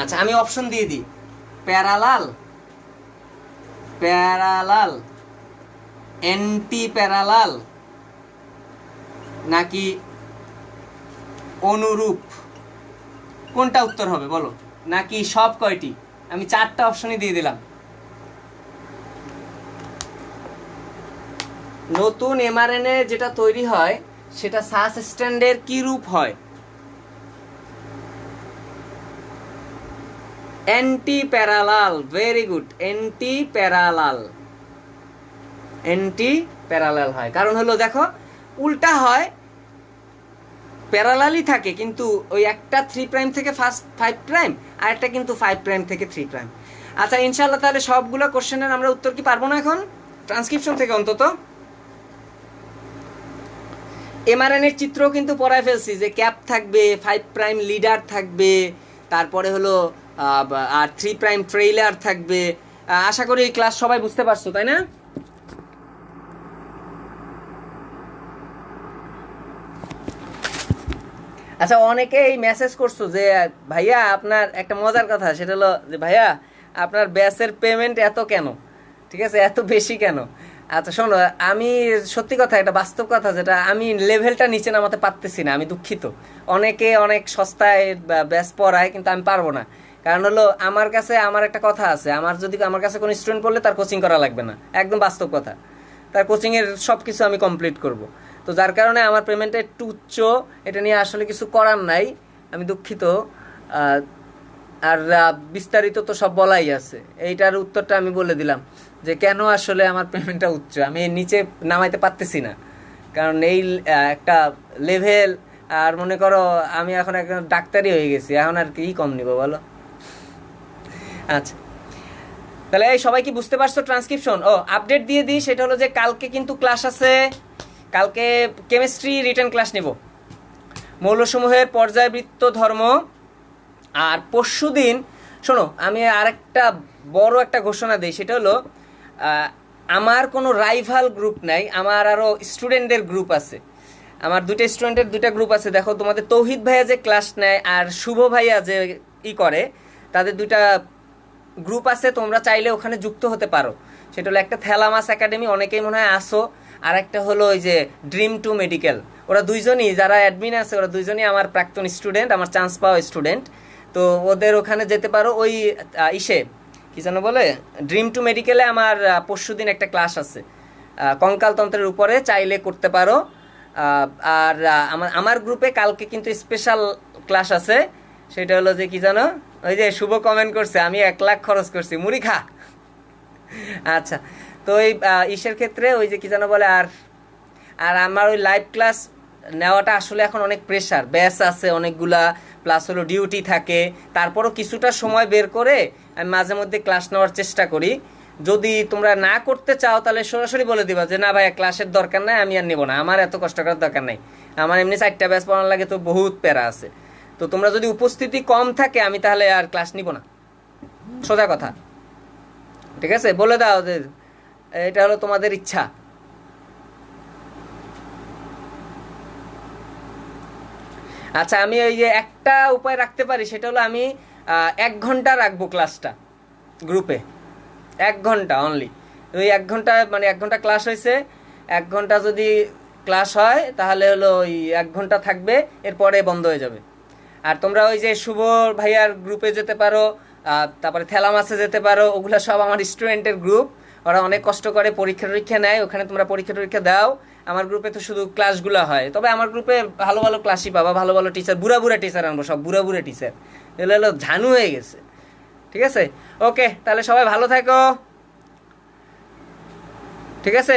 আচ্ছা আমি অপশন দিয়ে দিই, প্যারালাল, অ্যান্টি প্যারালাল, নাকি অনুরূপ? কোনটা উত্তর হবে বলো? নাকি সব কয়টি? আমি 4টা অপশনই দিয়ে দিলাম। নতুন এমআরএনএ যেটা তৈরি হয় সেটা সাস স্ট্র্যান্ডের কি রূপ হয়? Anti parallel, very good, anti parallel হয়। কারণ হলো দেখো, উল্টা হয়, প্যারালালই থাকে কিন্তু ওই একটা 3 প্রাইম থেকে 5 প্রাইম আর একটা কিন্তু 5 প্রাইম থেকে 3 প্রাইম। আচ্ছা ইনশাআল্লাহ তাহলে সবগুলো কোশ্চেনের আমরা উত্তর কি পারবো না এখন ট্রান্সক্রিপশন থেকে অন্তত? এমআরএনএর চিত্রও কিন্তু পড়ায় ফেলছি যে ক্যাপ থাকবে, 5 প্রাইম লিডার থাকবে, তারপরে হলো আর 3 প্রাইম ট্রেইলার থাকবে। আশা করি এই ক্লাস সবাই বুঝতে পারছো, তাই না? আচ্ছা অনেকেই মেসেজ করছো যে ভাইয়া আপনার একটা মজার কথা, সেটা হলো যে ভাইয়া আপনার ব্যাচের পেমেন্ট এত কেন, ঠিক আছে, এত বেশি কেন? আচ্ছা শোনো, আমি সত্যি কথা, এটা বাস্তব কথা, যেটা আমি লেভেলটা নিচে নামাতে পারতেছি না, আমি দুঃখিত। অনেকে অনেক সস্তায় ব্যাচ পড়ায় কিন্তু আমি পারবো না। কারণ হলো আমার কাছে আমার একটা কথা আছে, আমার কাছে কোনো স্টুডেন্ট পড়লে তার কোচিং করা লাগবে না, একদম বাস্তব কথা। তার কোচিংয়ের সব কিছু আমি কমপ্লিট করব। তো যার কারণে আমার পেমেন্টটা একটু উচ্চ, এটা নিয়ে আসলে কিছু করার নাই, আমি দুঃখিত। আর বিস্তারিত তো সব বলাই আছে, এইটার উত্তরটা আমি বলে দিলাম যে কেন আসলে আমার পেমেন্টটা উচ্চ, আমি নিচে নামাইতে পারতেছি না। কারণ এই একটা লেভেল, আর মনে করো আমি এখন একজন ডাক্তারই হয়ে গেছি, এখন আর কি কম নিব বলো? আচ্ছা তাহলে এই সবাই কি বুঝতে পারছো ট্রান্সক্রিপশন? আপডেট দিয়ে দিই, সেটা হলো যে কালকে কিন্তু ক্লাস আছে, কালকে কেমিস্ট্রি রিটেন ক্লাস নিব, মৌলসমূহের পর্যায়বৃত্ত ধর্ম। আর পরশুদিন শোনো, আমি আরেকটা বড় একটা ঘোষণা দিই, সেটা হলো আমার কোনো রাইভাল গ্রুপ নাই, আমার আরও স্টুডেন্টদের গ্রুপ আছে। আমার 2টা স্টুডেন্টের 2টা গ্রুপ আছে। দেখো তোমাদের তৌহিদ ভাইয়া যে ক্লাস নেয় আর শুভ ভাইয়া যে করে, তাদের 2টা গ্রুপ আছে, তোমরা চাইলে ওখানে যুক্ত হতে পারো। সেটা হলো একটা থ্যালামাস একাডেমি, অনেকেই মনে হয় আসো, আর একটা হলো ওই যে ড্রিম টু মেডিকেল। ওরা দুইজনই, যারা অ্যাডমিন আছে ওরা দুইজনই আমার প্রাক্তন স্টুডেন্ট, আমার চান্স পাওয়া স্টুডেন্ট। তো ওদের ওখানে যেতে পারো। ওই কি যেন বলে, ড্রিম টু মেডিকেলে আমার পরশুদিন একটা ক্লাস আছে কঙ্কালতন্ত্রের উপরে, চাইলে করতে পারো। আর আমার গ্রুপে কালকে কিন্তু স্পেশাল ক্লাস আছে, সেটা হলো যে কি জানো, ওই যে শুভ কমেন্ট করছে আমি 1 লাখ খরচ করছি, মুড়ি খা। আচ্ছা তো এই ইসের ক্ষেত্রে ওই যে কি জানো বলে, আর আমার ওই লাইভ ক্লাস নেওয়াটা আসলে এখন অনেক প্রেশার, ব্যাচ আছে অনেকগুলা, প্লাস হলো ডিউটি থাকে, তারপরও কিছুটা সময় বের করে আমি মাঝে মধ্যে ক্লাস নেওয়ার চেষ্টা করি। যদি তোমরা না করতে চাও তাহলে সরাসরি বলে দিবা যে না ভাইয়া ক্লাসের দরকার নাই, আমি আর নেবো না, আমার এত কষ্ট করার দরকার নাই, আমার এমনি 4টা ব্যাচ পড়ানোর লাগে তো বহুত প্যারা আছে। তো তোমরা যদি উপস্থিতি কম থাকে আমি তাহলে আর ক্লাস নিব না, সোজা কথা, ঠিক আছে? বলে দাও যে এটা হলো তোমাদের ইচ্ছা। আচ্ছা আমি ওই যে একটা উপায় রাখতে পারি, সেটা হলো আমি 1 ঘন্টা রাখবো ক্লাসটা গ্রুপে, 1 ঘন্টা অনলি। ওই 1 ঘন্টা মানে 1 ঘন্টা ক্লাস হয়েছে, 1 ঘন্টা যদি ক্লাস হয় তাহলে হলো ওই 1 ঘন্টা থাকবে, এরপরে বন্ধ হয়ে যাবে। আর তোমরা ওই যে শুভ ভাইয়ার গ্রুপে যেতে পারো, তারপরে থেলামাসে যেতে পারো, ওগুলো সব আমার স্টুডেন্টের গ্রুপ। ওরা অনেক কষ্ট করে পরীক্ষা টরীক্ষা নেয়, ওখানে তোমরা পরীক্ষা টরীক্ষা দাও। আমার গ্রুপে তো শুধু ক্লাসগুলো হয়, তবে আমার গ্রুপে ভালো ভালো ক্লাসই পাবা, ভালো ভালো টিচার, বুড়া বুড়া টিচার আনবো, সব বুড়া বুড়া টিচার, এগুলো হলো ঝানু হয়ে গেছে। ঠিক আছে, ওকে, তাহলে সবাই ভালো থাকো। ঠিক আছে,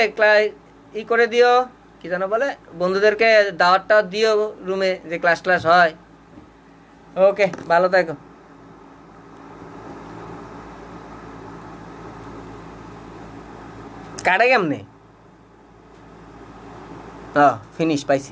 ই করে দিও, কি যেন বলে, বন্ধুদেরকে দাওয়াতটা দিও রুমে যে ক্লাস ক্লাস হয়। ওকে, ভালো থাকো। কাটে কেমনে? ফিনিশ পাইছি।